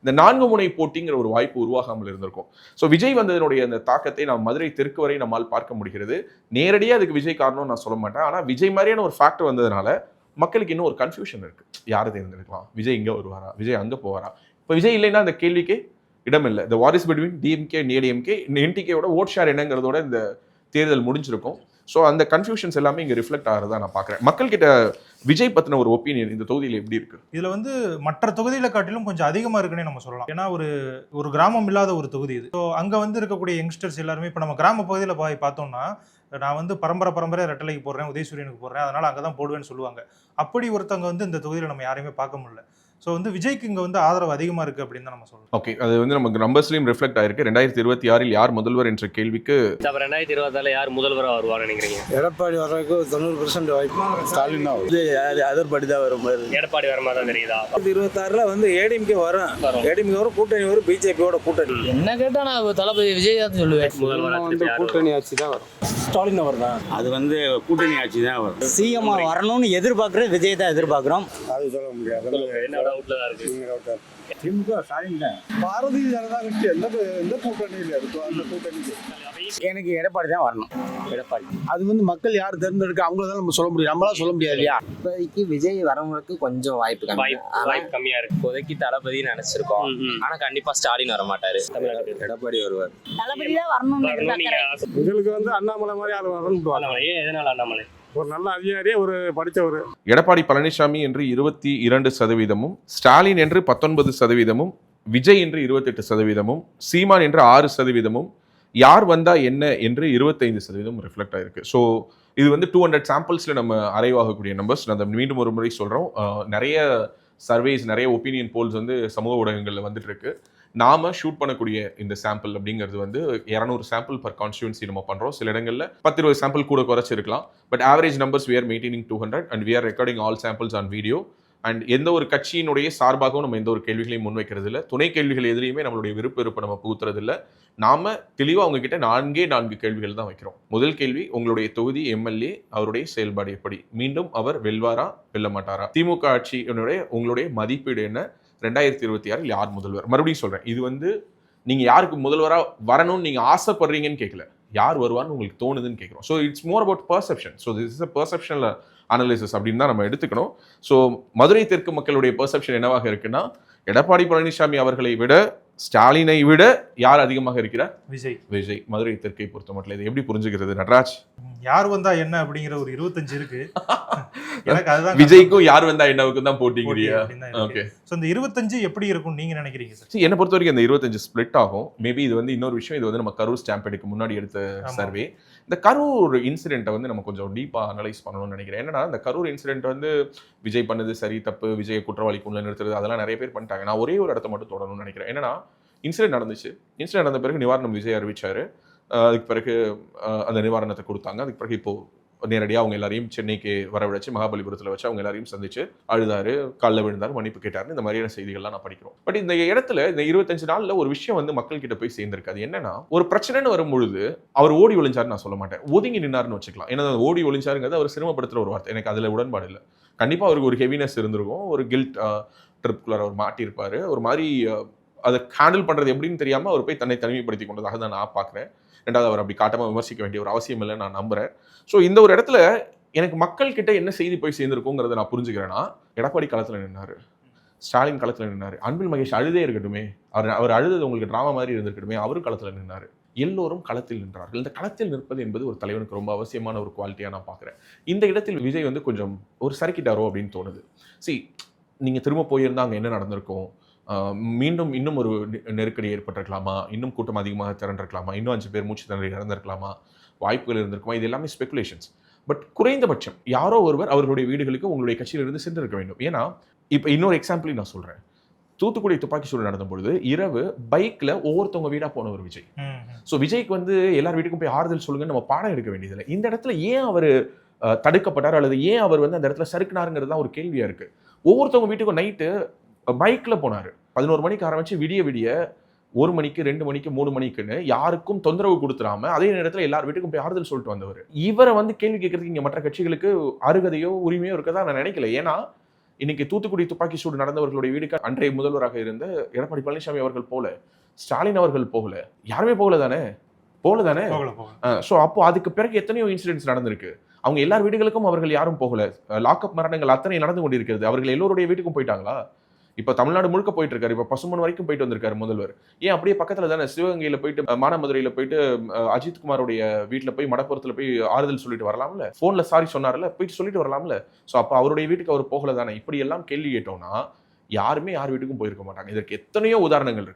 இந்த 4 முனை போட்டிங்கிற ஒரு வாய்ப்பு உருவாகாமல் இருந்திருக்கும். ஸோ விஜய் வந்ததனுடைய அந்த தாக்கத்தை நாம் மதுரை தெற்கு வரை நம்மால் பார்க்க முடிகிறது. நேரடியாக அதுக்கு விஜய் காரணம் நான் சொல்ல மாட்டேன், ஆனால் விஜய் மாதிரியான ஒரு ஃபேக்டர் வந்ததுனால மக்களுக்கு இன்னும் ஒரு கன்ஃபியூஷன் இருக்கு. யாரை தேர்ந்தெடுக்கலாம், விஜய் இங்கே வருவாரா, விஜய் அங்கே போவாரா? இப்போ விஜய் இல்லைன்னா அந்த கேள்விக்கு இடம் இல்லை. இந்த war is between DMK and ADMK, என்டிகேயோட ஓட் ஷேர் என்னங்கிறதோட இந்த தேர்தல் முடிஞ்சிருக்கும். ஸோ அந்த கன்ஃபியூஷன்ஸ் எல்லாமே இங்கே ரிஃப்ளெக்ட் ஆகிறதா நான் பார்க்குறேன். மக்கள் கிட்ட விஜய் பற்றின ஒரு ஒப்பீனியன் இந்த தொகுதியில் எப்படி இருக்கு? இதில் வந்து மற்ற தொகுதிகளை காட்டிலும் கொஞ்சம் அதிகமாக இருக்குன்னே நம்ம சொல்லலாம். ஏன்னா ஒரு கிராமம் இல்லாத ஒரு தொகுதி இது. ஸோ அங்கே வந்து இருக்கக்கூடிய யங்ஸ்டர்ஸ் எல்லாருமே இப்போ நம்ம கிராம பகுதியில் பார்த்தோம்னா, நான் வந்து பரம்பரை ரெட்டலைக்கு போடுறேன், உதயசூரியனுக்கு போடுறேன், அதனால் அங்கே தான் போடுவேன்னு சொல்லுவாங்க. அப்படி ஒருத்தவங்க வந்து இந்த தொகுதியில் நம்ம யாரையுமே பார்க்க முடியல. ஸோ வந்து விஜய்க்கு இங்கே வந்து ஆதரவு அதிகமாக இருக்குது அப்படின்னு தான் நம்ம சொல்றோம். ஓகே, அது வந்து நமக்கு நம்பர்ஸ்லையும் ரிஃப்ளெக்ட் ஆயிருக்கு. 2026 யார் முதல்வர் என்ற கேள்விக்கு அப்ப 2026 யார் முதல்வராக வருவாங்க நினைக்கிறீங்க? எடப்பாடி வர்றதுக்கு 90% வாய்ப்பு ஸ்டாலின் தான். எதிர்பாடி தான் வரும். எடப்பாடி வர மாதிரி தான் தெரியுதா? 26ல வந்து ஏடிஎம்கே வரும், ஏடிஎம்கே வரும், கூட்டணி வரும், பிஜேபியோட கூட்டணி. என்ன கேட்டா நான் தளபதி விஜய் தான் சொல்லுவேன். முதல்வர் கூட்டணி ஆட்சி தான் வரும். ஸ்டாலின் அவர் தான். அது வந்து கூட்டணி ஆட்சி தான் வரும். சிஎம் வரணும்னு எதிர்பார்க்குறது விஜய் தான் எதிர்பார்க்குறோம். அது சொல்ல முடியாது. என்ன டவுட்ல தான் இருக்கு. திமுக ஸ்டாலின் தான். பாரதிய ஜனதா கட்சி எந்த கூட்டணியில் இருக்கோ அந்த கூட்டணிக்கு எனக்கு எடப்பாடி தான் வரணும். எடப்பாடி அது வந்து மக்கள் யார் தேர்ந்தெடுக்க அவங்கள தான் நம்ம சொல்ல முடியும், நம்மளால சொல்ல முடியாது இல்லையா? இப்போதைக்கு விஜய் வரவங்களுக்கு கொஞ்சம் வாய்ப்பு கம்மியா இருக்கு. இப்போதைக்கு தளபதி நினைச்சிருக்கோம், ஆனா கண்டிப்பா ஸ்டாலின் வர மாட்டாரு. எடப்பாடி வருவார். தளபதி தான் வரணும்னு எங்களுக்கு வந்து அண்ணாமலை மாதிரி ஆள் வரணும். எதனால அண்ணாமலை? ஒரு நல்ல அதிகாரியே, ஒரு படித்தவர். எடப்பாடி பழனிசாமி என்று 22%, ஸ்டாலின் என்று 19%, விஜய் என்று 28%, சீமான் என்று 6%, யார் வந்தா என்ன என்று 25% ரிஃப்ளெக்ட் ஆயிருக்கு. ஸோ இது வந்து 200 சாம்பிள்ஸ்ல நம்ம அரைவாகக்கூடிய நம்பர்ஸ். நான் மீண்டும் ஒரு முறை சொல்றோம், நிறைய சர்வேஸ், நிறைய ஒப்பீனியன் போல்ஸ் வந்து சமூக ஊடகங்களில் வந்துட்டு இருக்கு. நாம ஷூட் பண்ணக்கூடிய இந்த சாம்பிள் அப்படிங்கிறது வந்து 200 சாம்பிள் பர் கான்ஸ்டியூன்சி நம்ம பண்றோம். சில இடங்களில் 10-20 சாம்பிள் கூட குறைச்சிருக்கலாம். But average numbers we are maintaining 200 and we are recording all samples on video. And எந்த ஒரு கட்சியினுடைய சார்பாகவும் நம்ம எந்த ஒரு கேள்விகளையும் முன்வைக்கிறது இல்லை. துணை கேள்விகள் எதுலையுமே நம்மளுடைய விருப்ப நம்ம புகுத்துறது இல்லை. நாம தெளிவாக அவங்க கிட்ட 4 கேள்விகள் தான் வைக்கிறோம். முதல் கேள்வி, உங்களுடைய தொகுதி எம்எல்ஏ அவருடைய செயல்பாடு எப்படி, மீண்டும் அவர் வெல்வாரா வெல்ல மாட்டாரா, திமுக ஆட்சியினுடைய உங்களுடைய மதிப்பீடு என்ன, 2026 யார் முதல்வர். மறுபடியும் சொல்றேன், இது வந்து நீங்க யாருக்கு முதல்வரா வரணும்னு நீங்க ஆசைப்படுறீங்கன்னு கேட்கல, யார் வருவான்னு உங்களுக்கு தோணுதுன்னு கேட்குறோம். So it's more about perception. So this is a perceptual analysis அப்படின்னு தான் நம்ம எடுத்துக்கணும். ஸோ மதுரை தெற்கு மக்களுடைய பர்செப்ஷன் என்னவாக இருக்குன்னா, எடப்பாடி பழனிசாமி அவர்களை விட, ஸ்டாலினை விட யார் அதிகமாக இருக்கிறார்? விஜய். மதுரை தெற்கை பொறுத்த மட்டும் இது எப்படி புரிஞ்சுக்கிறது நடராஜ்? யார் வந்தா என்ன அப்படிங்கிற ஒரு 25 இருக்கு. எனக்கு அதுதான் விஜய்க்கும் யார் வந்தா என்னவுக்கும் தான் போட்டிங்கிறியா? ஓகே. சோ இந்த 25 எப்படி இருக்கும் நீங்க நினைக்கிறீங்க சார்? என்ன பொறுத்த வரைக்கும் இந்த 25 ஸ்பிளிட் ஆகும். மேபி இது வந்து இன்னொரு விஷயம், இது வந்து நம்ம கரூர் ஸ்டாம்பேடுக்கு முன்னாடி எடுத்த சர்வே. இந்த கரூர் இன்சிடென்ட்டை வந்து நம்ம கொஞ்சம் டீப்பாக அனலைஸ் பண்ணணும்னு நினைக்கிறேன். என்னன்னா, இந்த கரூர் இன்சிடென்ட் வந்து விஜய் பண்ணது சரி தப்பு, விஜய் குற்றவாளிக்கு உள்ள நிறுத்துறது, அதெல்லாம் நிறைய பேர் பண்ணிட்டாங்க. நான் ஒரே ஒரு இடத்த மட்டும் தொடரணும்னு நினைக்கிறேன். என்னன்னா, இன்சிடென்ட் நடந்துச்சு. இன்சிடென்ட் நடந்த பிறகு நிவாரணம் விஜய் அறிவிச்சாரு. அதுக்கு பிறகு அந்த நிவாரணத்தை கொடுத்தாங்க. அதுக்கு பிறகு இப்போ நேரடியாக அவங்க எல்லாரையும் சென்னைக்கு வரவழைச்சு மகாபலிபுரத்தில் வச்சு அவங்க எல்லாரையும் சந்திச்சு அழுதாரு, காலில் விழுந்தாரு, மன்னிப்பு கேட்டாரு. இந்த மாதிரியான செய்திகள்லாம் நான் படிக்கிறோம். பட் இந்த இடத்துல இந்த 25 நாள்ல ஒரு விஷயம் வந்து மக்கள் கிட்ட போய் சேர்ந்திருக்கு. அது என்னன்னா, ஒரு பிரச்சனைன்னு வரும்பொழுது அவர் ஓடி ஒளிஞ்சாருன்னு நான் சொல்ல மாட்டேன், ஒதுங்கி நின்னாருன்னு வச்சுக்கலாம். ஏன்னா ஓடி ஒளிஞ்சாருங்கிறது அவர் சிரமப்படுத்துற ஒரு வார்த்தை. எனக்கு அதுல உடன்பாடு இல்லை. கண்டிப்பா அவருக்கு ஒரு ஹெவினஸ் இருந்திருக்கும், ஒரு கில்ட் ட்ரிப்குள்ள அவர் மாட்டியிருப்பாரு. ஒரு மாதிரி அதை ஹேண்டில் பண்றது எப்படின்னு தெரியாம அவர் போய் தன்னை தனிமைப்படுத்தி கொண்டதாக தான் நான் பார்க்குறேன். ரெண்டாவது, அவர் அப்படி காட்டாம விமர்சிக்க வேண்டிய ஒரு அவசியம் இல்லை நான் நம்புறேன். ஸோ இந்த ஒரு இடத்துல எனக்கு மக்கள் கிட்ட என்ன செய்தி போய் சேர்ந்திருக்குங்கிறத நான் புரிஞ்சுக்கிறேன்னா, எடப்பாடி களத்தில் நின்னாரு, ஸ்டாலின் களத்தில் நின்னாரு, அன்பில் மகேஷ் அழுதே இருக்கட்டுமே, அவர் அழுது உங்களுக்கு டிராமா மாதிரி இருந்திருக்கட்டுமே, அவரும் களத்தில் நின்னாரு. எல்லோரும் களத்தில் நின்றார்கள். இந்த களத்தில் நிற்பது என்பது ஒரு தலைவனுக்கு ரொம்ப அவசியமான ஒரு குவாலிட்டியா நான் பார்க்குறேன். இந்த இடத்தில் விஜய் வந்து கொஞ்சம் ஒரு சறுக்கிட்டாரோ அப்படின்னு தோணுது. நீங்க திரும்ப போயிருந்தா அங்கே என்ன நடந்திருக்கும், மீண்டும் இன்னும் ஒரு நெருக்கடி ஏற்பட்டிருக்கலாமா, இன்னும் கூட்டம் அதிகமாக திரண்டிருக்கலாமா, இன்னும் 5 பேர் மூச்சு திணறி இறந்திருக்கலாமா, வாய்ப்புகள் இருந்திருக்குமா, இது எல்லாமே ஸ்பெகுலேஷன்ஸ். பட் குறைந்தபட்சம் யாரோ ஒருவர் அவர்களுடைய வீடுகளுக்கு உங்களுடைய கட்சியிலிருந்து சென்றிருக்க வேண்டும். ஏன்னா இப்போ இன்னொரு எக்ஸாம்பிள் நான் சொல்றேன். தூத்துக்குடி துப்பாக்கி சூடு நடந்த பொழுது இரவு பைக்ல ஒவ்வொருத்தவங்க வீடா போனவர் விஜய். ஸோ விஜய்க்கு வந்து எல்லார் வீட்டுக்கும் போய் ஆறுதல் சொல்லுங்க நம்ம பாடம் எடுக்க வேண்டியதில்லை. இந்த இடத்துல ஏன் அவர் தடுக்கப்பட்டார் அல்லது ஏன் அவர் வந்து அந்த இடத்துல சறுக்குனாருங்கிறது தான் ஒரு கேள்வியா இருக்கு. ஒவ்வொருத்தவங்க வீட்டுக்கும் நைட்டு பைக்ல போனாரு. 11 மணிக்கு ஆரம்பிச்சு விடிய 1 மணிக்கு 2 மணிக்கு 3 மணிக்குன்னு யாருக்கும் தொந்தரவு கொடுத்துடாம அதே நேரத்தில் எல்லார் வீட்டுக்கும் போய் ஆறுதல் சொல்லிட்டு வந்தவர். இவரை வந்து கேள்வி கேட்கறதுக்கு இங்க மற்ற கட்சிகளுக்கு அருகதையோ உரிமையோ இருக்கதான் நான் நினைக்கல. ஏன்னா இன்னைக்கு தூத்துக்குடி துப்பாக்கி சூடு நடந்தவர்களுடைய வீடுக்கு அன்றைய முதல்வராக இருந்த எடப்பாடி பழனிசாமி அவர்கள் போல, ஸ்டாலின் அவர்கள் போகல, யாருமே போகல தானே. ஸோ அப்போ அதுக்கு பிறகு எத்தனையோ இன்சிடென்ட்ஸ் நடந்திருக்கு. அவங்க எல்லார் வீடுகளுக்கும் அவர்கள் யாரும் போகல. லாக்அப் மரணங்கள் அத்தனை நடந்து கொண்டிருக்கிறது. அவர்கள் எல்லோருடைய வீட்டுக்கும் போயிட்டாங்களா? இப்போ தமிழ்நாடு முழுக்க போயிட்டு இருக்காரு. இப்போ பசுமன் வரைக்கும் போயிட்டு வந்திருக்காரு முதல்வர். ஏன் அப்படியே பக்கத்துல தானே சிவகங்கையில போயிட்டு மானாமதுரையில போயிட்டு அஜித்குமாரோடைய வீட்டில் போய் மடப்புறத்துல போய் ஆறுதல் சொல்லிட்டு வரலாம்ல, போன்ல சாரி சொன்னார்ல, போயிட்டு சொல்லிட்டு வரலாம்ல. ஸோ அப்போ அவருடைய வீட்டுக்கு அவர் போகல தானே. இப்படி எல்லாம் கேள்வி கேட்டோம்னா யாருமே யார் வீட்டுக்கும் போயிருக்க மாட்டாங்க. இதற்கு எத்தனையோ உதாரணங்கள்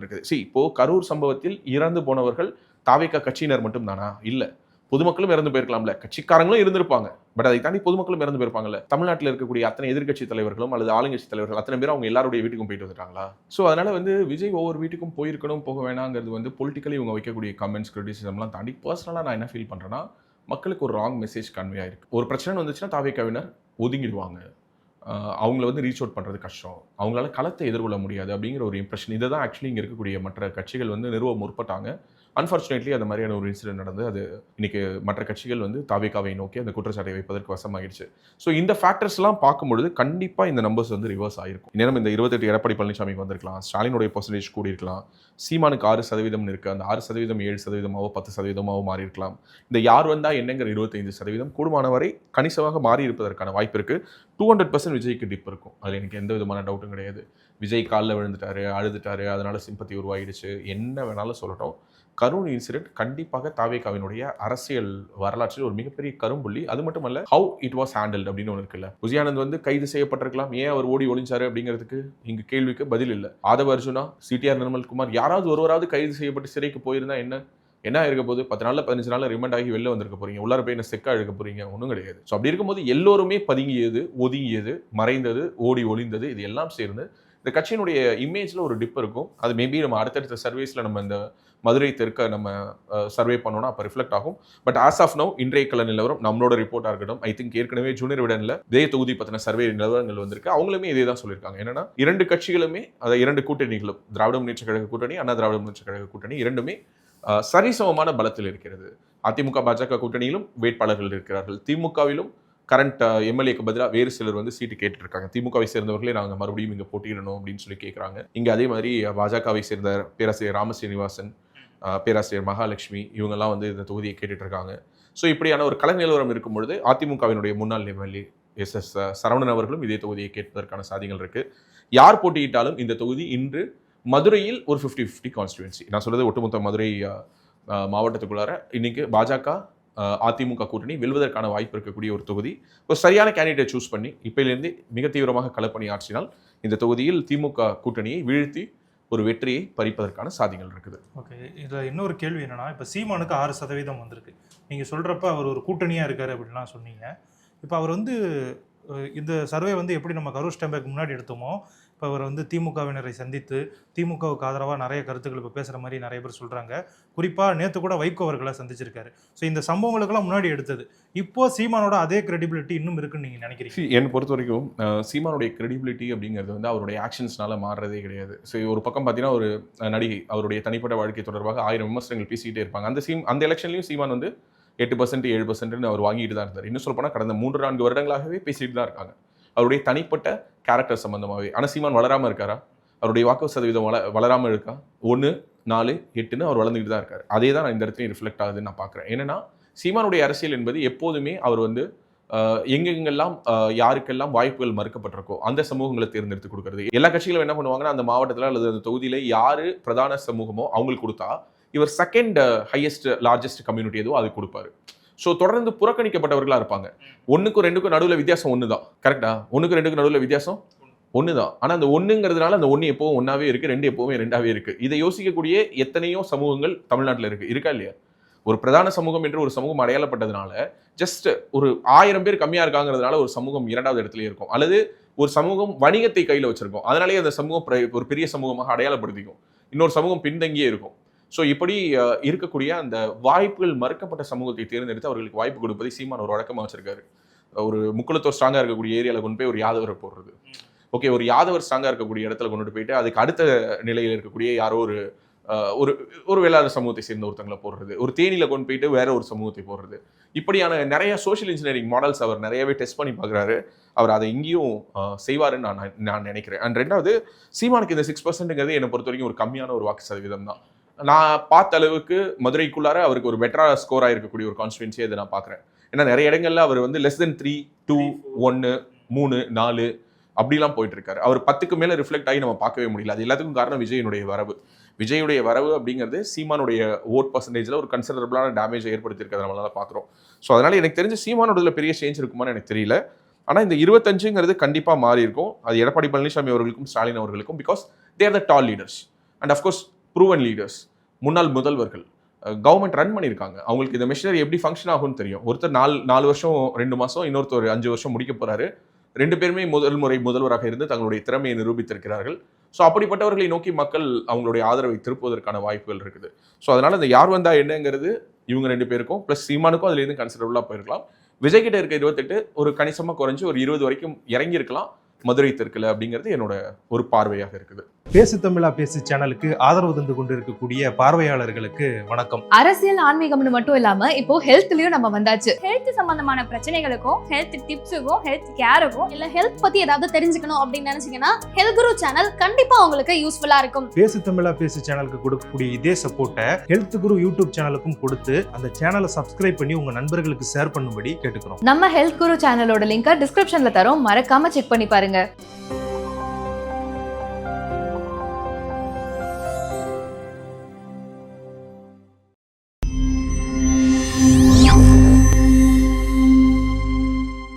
இருக்குது. இப்போ கரூர் சம்பவத்தில் இறந்து போனவர்கள் தாவேகா கட்சியினர் மட்டும் தானா? இல்ல, பொதுமக்களும் இறந்து போயிருக்கலாம்ல, கட்சிக்காரங்களும் இருந்திருப்பாங்க. பட் அதை தாண்டி பொதுமக்களும் இறந்து போயிருப்பாங்கல்ல. தமிழ்நாட்டில் இருக்கக்கூடிய அத்தனை எதிர்கட்சி தலைவர்களும் அல்லது ஆளுங்கட்சி தலைவர்கள் அத்தனை பேரும் அவங்க எல்லாருடைய வீட்டுக்கும் போயிட்டு வந்துட்டாங்களா? ஸோ அதனால வந்து விஜய் ஒவ்வொரு வீட்டுக்கும் போயிருக்கணும் போக வேணாங்கிறது வந்து பொலிட்டிக்கலி இவங்க வைக்கக்கூடிய கமெண்ட்ஸ் கிரிட்டிசிசம்லாம் தாண்டி பர்சனலாக நான் என்ன ஃபீல் பண்ணுறேன்னா, மக்களுக்கு ஒரு ராங் மெசேஜ் கன்வே ஆயிருக்கு. ஒரு பிரச்சனை வந்துச்சுன்னா தாவேகாவினர் ஒதுங்கிடுவாங்க, அவங்கள வந்து ரீச் அவுட் பண்ணுறது கஷ்டம், அவங்களால களத்தை எதிர்கொள்ள முடியாது அப்படிங்கிற ஒரு இம்ப்ரெஷன். இதை தான் ஆக்சுவலி இங்கே இருக்கக்கூடிய மற்ற கட்சிகள் வந்து நிறுவ முற்பட்டாங்க. அன்ஃபார்ச்சுனேட்லி அந்த மாதிரியான ஒரு இன்சிடென்ட் நடந்து அது இன்னைக்கு மற்ற கட்சிகள் வந்து தாவேகாவை நோக்கி அந்த குற்றச்சாட்டை வைப்பதற்கு வசமாகிடுச்சு. ஸோ இந்த ஃபேக்டர்ஸ்லாம் பார்க்கும்பொழுது கண்டிப்பாக இந்த நம்பர்ஸ் வந்து ரிவர்ஸ் ஆயிருக்கும். நேரம் இந்த 28 எடப்பாடி பழனிசாமிக்கு வந்திருக்கலாம், ஸ்டாலினுடைய பர்சன்டேஜ் கூடி இருக்கலாம், சீமானுக்கு 6% இருக்கு, அந்த 6% 7%, 10% மாறி இருக்கலாம். இந்த யார் வந்தா என்னங்கிற 25% கூடுமான வரை கணிசமாக மாறி இருப்பதற்கான வாய்ப்பு இருக்கு. 200% விஜய்க்கு டிப் இருக்கும். அதில் எனக்கு எந்த விதமான டவுட்டும் கிடையாது. விஜய் காலில் விழுந்துட்டாரு, அழுதுட்டாரு, அதனால சிம்பத்தி உருவாயிடுச்சு, என்ன வேணாலும் சொல்லட்டும். கரூர் இன்சிடென்ட் கண்டிப்பாக தாவேகாவினுடைய அரசியல் வரலாற்றில் ஒரு மிகப்பெரிய கரும்புள்ளி. அது மட்டுமல்ல, ஹவு இட் வாஸ் ஹேண்டில்ட் அப்படின்னு ஒன்று இருக்குல்ல. புஜியானந்த் வந்து கைது செய்யப்பட்டிருக்கலாம், ஏன் அவர் ஓடி ஒளிஞ்சாரு அப்படிங்கிறதுக்கு இங்கு கேள்விக்கு பதில் இல்லை. ஆதவ அர்ஜுனா, சிடிஆர் நிர்மல்குமார், யாராவது ஒருவராவது கைது செய்யப்பட்டு சிறைக்கு போயிருந்தா என்ன இருக்க போது? 10 நாள்ல 15 நாள்ல ரிமாண்ட் ஆகி வெளில வந்திருக்க போறீங்க, உள்ளார போய் என்ன செக்கா எடுக்க போறீங்க? ஒன்றும் கிடையாது. ஸோ அப்படி இருக்கும்போது எல்லோருமே பதுங்கியது, ஒதுங்கியது, மறைந்தது, ஓடி ஒளிந்தது, இது எல்லாம் சேர்ந்து இந்த கட்சியினுடைய இமேஜ்ல ஒரு டிப் இருக்கும். அது மேபி நம்ம அடுத்தடுத்த சர்வேஸ்ல நம்ம இந்த மதுரை தெற்க நம்ம சர்வே பண்ணோம்னா அப்போ ரிஃப்ளெக்ட் ஆகும். பட் ஆஸ் ஆஃப் நவ் இன்றைய கள நிலவரம் நம்மளோட ரிப்போர்ட்டாக இருக்கட்டும், ஐ திங்க் ஏற்கனவே ஜூனியர் விடனில் இதே தொகுதி பற்றின சர்வே நிலவரங்கள் வந்திருக்கு. அவங்களுமே இதே தான் சொல்லியிருக்காங்க. என்னன்னா 2 கட்சிகளுமே, அதை 2 கூட்டணிகளும், திராவிட முன்னேற்ற கழக கூட்டணி, அண்ணா திராவிட முன்னேற்ற கழக கூட்டணி, இரண்டுமே சரிசமமான பலத்தில் இருக்கிறது. அதிமுக பாஜக கூட்டணியிலும் வேட்பாளர்கள் இருக்கிறார்கள். திமுகவிலும் கரண்ட் எம்எல்ஏக்கு பதிலாக வேறு சிலர் வந்து சீட்டு கேட்டு இருக்காங்க. திமுகவை சேர்ந்தவர்களே நாங்கள் மறுபடியும் இங்கே போட்டியிடணும் அப்படின்னு சொல்லி கேட்குறாங்க. இங்கே அதே மாதிரி பாஜகவை சேர்ந்த பேராசிரியர் ராம ஸ்ரீனிவாசன், பேராசிரியர் மகாலட்சுமி இவங்கெல்லாம் வந்து இந்த தொகுதியை கேட்டுட்டு இருக்காங்க. ஸோ இப்படியான ஒரு கலை நிலவரம் இருக்கும் பொழுது அதிமுகவினுடைய முன்னாள் எம்எல்ஏ எஸ் சரவணன் அவர்களும் இதே தொகுதியை கேட்பதற்கான சாதிகள் இருக்கு. யார் போட்டியிட்டாலும் இந்த தொகுதி இன்று மதுரையில் ஒரு 50-50 கான்ஸ்டிடுவன்சி. நான் சொல்றது ஒட்டுமொத்த மதுரை மாவட்டத்துக்குள்ளார இன்னைக்கு பாஜக அதிமுக கூட்டணி வெல்வதற்கான வாய்ப்பு இருக்கக்கூடிய ஒரு தொகுதி. ஒரு சரியான கேண்டிடேட் சூஸ் பண்ணி இப்பயிலிருந்து மிக தீவிரமாக களப்பணி ஆற்றினால் இந்த தொகுதியில் திமுக கூட்டணியை வீழ்த்தி ஒரு வெற்றியை பறிப்பதற்கான சாதிகள் இருக்குது. ஓகே, இதில் இன்னொரு கேள்வி என்னன்னா, இப்போ சீமானுக்கு 6% வந்திருக்கு. நீங்கள் சொல்கிறப்ப அவர் ஒரு கூட்டணியாக இருக்கார் அப்படின்லாம் சொன்னீங்க. இப்போ அவர் வந்து இந்த சர்வே வந்து எப்படி நம்ம கரூர் ஸ்டாம்பேக்கு முன்னாடி எடுத்தோமோ, இப்போ அவர் வந்து திமுகவினரை சந்தித்து திமுகவுக்கு ஆதரவாக நிறைய கருத்துக்கள் இப்போ பேசுகிற மாதிரி நிறைய பேர் சொல்கிறாங்க. குறிப்பாக நேற்று கூட வைகோ அவர்களை சந்திச்சிருக்காரு. ஸோ இந்த சம்பவங்களுக்கெல்லாம் முன்னாடி எடுத்தது இப்போ சீமானோட அதே கிரெடிபிலிட்டி இன்னும் இருக்குன்னு நீங்கள் நினைக்கிறீங்க? என்னை பொறுத்த வரைக்கும் சீமானுடைய கிரெடிபிலிட்டி அப்படிங்கிறது வந்து அவருடைய ஆக்ஷன்ஸ்னால மாறுறதே கிடையாது. ஸோ ஒரு பக்கம் பார்த்தீங்கன்னா ஒரு நடிகை அவருடைய தனிப்பட்ட வாழ்க்கை தொடர்பாக 1000 விமர்சனங்கள் பேசிக்கிட்டே இருப்பாங்க. அந்த எலெக்ஷன்லையும் சீமான் வந்து 8% 7% அவர் வாங்கிட்டு தான் இருந்தார். இன்னும் சொல்லப்போனால் கடந்த 3-4 வருடங்களாகவே பேசிட்டு தான் இருக்காங்க அவருடைய தனிப்பட்ட கேரக்டர் சம்பந்தமாகவே. ஆனால் சீமான் வளராமல் இருக்காரா? அவருடைய வாக்கு சதவீதம் வளராமல் இருக்கா? 1, 4, 8ன்னு அவர் வளர்ந்துக்கிட்டு தான் இருக்காரு. அதே தான் நான் இந்த இடத்துலையும் ரிஃப்ளெக்ட் ஆகுதுன்னு நான் பார்க்குறேன். ஏன்னா சீமானுடைய அரசியல் என்பது எப்போதுமே அவர் வந்து எங்கெங்கெல்லாம் யாருக்கெல்லாம் வாய்ப்புகள் மறுக்கப்பட்டிருக்கோ அந்த சமூகங்களை தேர்ந்தெடுத்து கொடுக்கறது. எல்லா கட்சிகளும் என்ன பண்ணுவாங்கன்னா, அந்த மாவட்டத்தில் அல்லது அந்த தொகுதியில் யார் பிரதான சமூகமோ அவங்களுக்கு கொடுத்தா இவர் செகண்ட் ஹையஸ்ட் லார்ஜஸ்ட் கம்யூனிட்டி எதுவோ அது கொடுப்பாரு. ஸோ தொடர்ந்து புறக்கணிக்கப்பட்டவர்களாக இருப்பாங்க. 1க்கும் 2க்கும் நடுவில் வித்தியாசம் 1 தான். கரெக்டா? 1க்கும் 2க்கும் நடுவில் வித்தியாசம் 1 தான். ஆனால் அந்த 1ங்கிறதுனால அந்த 1 எப்பவும் 1ஆவே இருக்குது, 2 எப்பவுமே 2ஆவே இருக்குது. இதை யோசிக்கக்கூடிய எத்தனையோ சமூகங்கள் தமிழ்நாட்டில் இருக்கா இல்லையா? ஒரு பிரதான சமூகம் என்று ஒரு சமூகம் அடையாளப்பட்டதுனால ஜஸ்ட் ஒரு 1000 பேர் கம்மியாக இருக்காங்கிறதுனால ஒரு சமூகம் 2வது இடத்துலயே இருக்கும். அல்லது ஒரு சமூகம் வணிகத்தை கையில் வச்சிருக்கும், அதனாலேயே அந்த சமூகம் ஒரு பெரிய சமூகமாக அடையாளப்படுத்திக்கும். இன்னொரு சமூகம் பின்தங்கியே இருக்கும். ஸோ இப்படி இருக்கக்கூடிய அந்த வாய்ப்புகள் மறுக்கப்பட்ட சமூகத்தை தேர்ந்தெடுத்து அவர்களுக்கு வாய்ப்பு கொடுப்பதை சீமான் ஒரு வழக்கமாக வச்சிருக்காரு. ஒரு முக்குளத்தோர் ஸ்ட்ராங்காக இருக்கக்கூடிய ஏரியாவில் கொண்டு போய் ஒரு யாதவரை போடுறது. ஓகே, ஒரு யாதவர் ஸ்ட்ராங்காக இருக்கக்கூடிய இடத்துல கொண்டு போயிட்டு அதுக்கு அடுத்த நிலையில் இருக்கக்கூடிய யாரோ ஒரு வேளாளர் சமூகத்தை சேர்ந்த ஒருத்தங்களை போடுறது. ஒரு தேனியில் கொண்டு போயிட்டு வேற ஒரு சமூகத்தை போடுறது. இப்படியான நிறைய சோஷியல் இன்ஜினியரிங் மாடல்ஸ் அவர் நிறையவே டெஸ்ட் பண்ணி பார்க்குறாரு. அவர் அதை இங்கேயும் செய்வாருன்னு நான் நினைக்கிறேன். அண்ட் 2வது, சீமானுக்கு இந்த 6%ங்கிறது என்னை பொறுத்த வரைக்கும் ஒரு கம்மியான ஒரு வாக்கு சதவீதம் தான். நான் பார்த்த அளவுக்கு மதுரைக்குள்ளார அவருக்கு ஒரு பெட்டரா ஸ்கோர் ஆகிருக்கக்கூடிய ஒரு கான்ஸ்டிடுவன்சியை இதை நான் பார்க்குறேன். ஏன்னா நிறைய இடங்கள்ல அவர் வந்து less than 3, 2, 1, 3, 4 அப்படிலாம் போயிட்டு இருக்காரு. அவர் 10க்கு மேலே ரிஃப்ளெக்ட் ஆகி நம்ம பார்க்கவே முடியல. அது எல்லாத்துக்கும் காரணம் விஜயனுடைய வரவு அப்படிங்கிறது சீமானுடைய ஓட் பர்சன்டேஜில் ஒரு கன்சிடரபிளான டேமேஜ் ஏற்படுத்தியிருக்கிறத நம்மளால பார்க்குறோம். ஸோ அதனால எனக்கு தெரிஞ்ச சீமானோட பெரிய சேஞ்ச் இருக்குமான்னு எனக்கு தெரியல. ஆனால் இந்த 25ங்கிறது கண்டிப்பாக மாறி இருக்கும். அது எடப்பாடி பழனிசாமி அவர்களுக்கும் ஸ்டாலின் அவர்களுக்கும், because they're the tall leaders and of course proven leaders, முன்னாள் முதல்வர்கள், கவர்மெண்ட் ரன் பண்ணியிருக்காங்க. அவங்களுக்கு இந்த மிஷினரி எப்படி ஃபங்க்ஷன் ஆகும்னு தெரியும். ஒருத்தர் 4 வருஷம் 2 மாதம், இன்னொருத்தர் 5 வருஷம் முடிக்க போறாரு. 2 பேருமே முதல் முறை முதல்வராக இருந்து தங்களுடைய திறமையை நிரூபித்திருக்கிறார்கள். ஸோ அப்படிப்பட்டவர்களை நோக்கி மக்கள் அவங்களுடைய ஆதரவை திருப்புவதற்கான வாய்ப்புகள் இருக்குது. ஸோ அதனால இந்த யார் வந்தா என்னங்கிறது இவங்க 2 பேருக்கும் ப்ளஸ் சீமானுக்கும் அதுலேருந்து கன்சிடரபுளாக போயிருக்கலாம். விஜய் கிட்ட இருக்க 28 ஒரு கணிசமாக குறைஞ்சி ஒரு 20 வரைக்கும் இறங்கி இருக்கலாம் மதுரை தெற்குல அப்படிங்கிறது என்னோட ஒரு பார்வையாக இருக்குது. பேசு தமிழா பேசு சேனலுக்கு ஆதரவு தந்து கொண்டு இருக்கக்கூடிய பார்வையாளர்களுக்கு வணக்கம். அரசியல் ஆன்மீகம்னு மட்டும் இல்லாம இப்போ ஹெல்த்லயும் நம்ம வந்தாச்சு. ஹெல்த் சம்பந்தமான பிரச்சனைகளுக்கும் ஹெல்த் டிப்ஸுக்கும் ஹெல்த் கேருக்கும் இல்ல ஹெல்த் பத்தி ஏதாவது தெரிஞ்சுக்கணும் அப்படின்னு நினைச்சீங்கன்னா ஹெல்த் குரு சேனல் கண்டிப்பா உங்களுக்கு யூஸ்ஃபுல்லா இருக்கும். பேசு தமிழா பேசு சேனலுக்கு கொடுக்கக்கூடிய இதே சப்போர்ட்டை ஹெல்த் குரு யூடியூப் சேனலுக்கும் கொடுத்து அந்த சேனலை சப்ஸ்கிரைப் பண்ணி உங்க நண்பர்களுக்கு ஷேர் பண்ணும்படி கேட்டுக்கிறோம். நம்ம ஹெல்த் குரு சேனலோட லிங்கை டிஸ்கிரிப்ஷன்ல தரோம், மறக்காம செக் பண்ணி பாருங்க.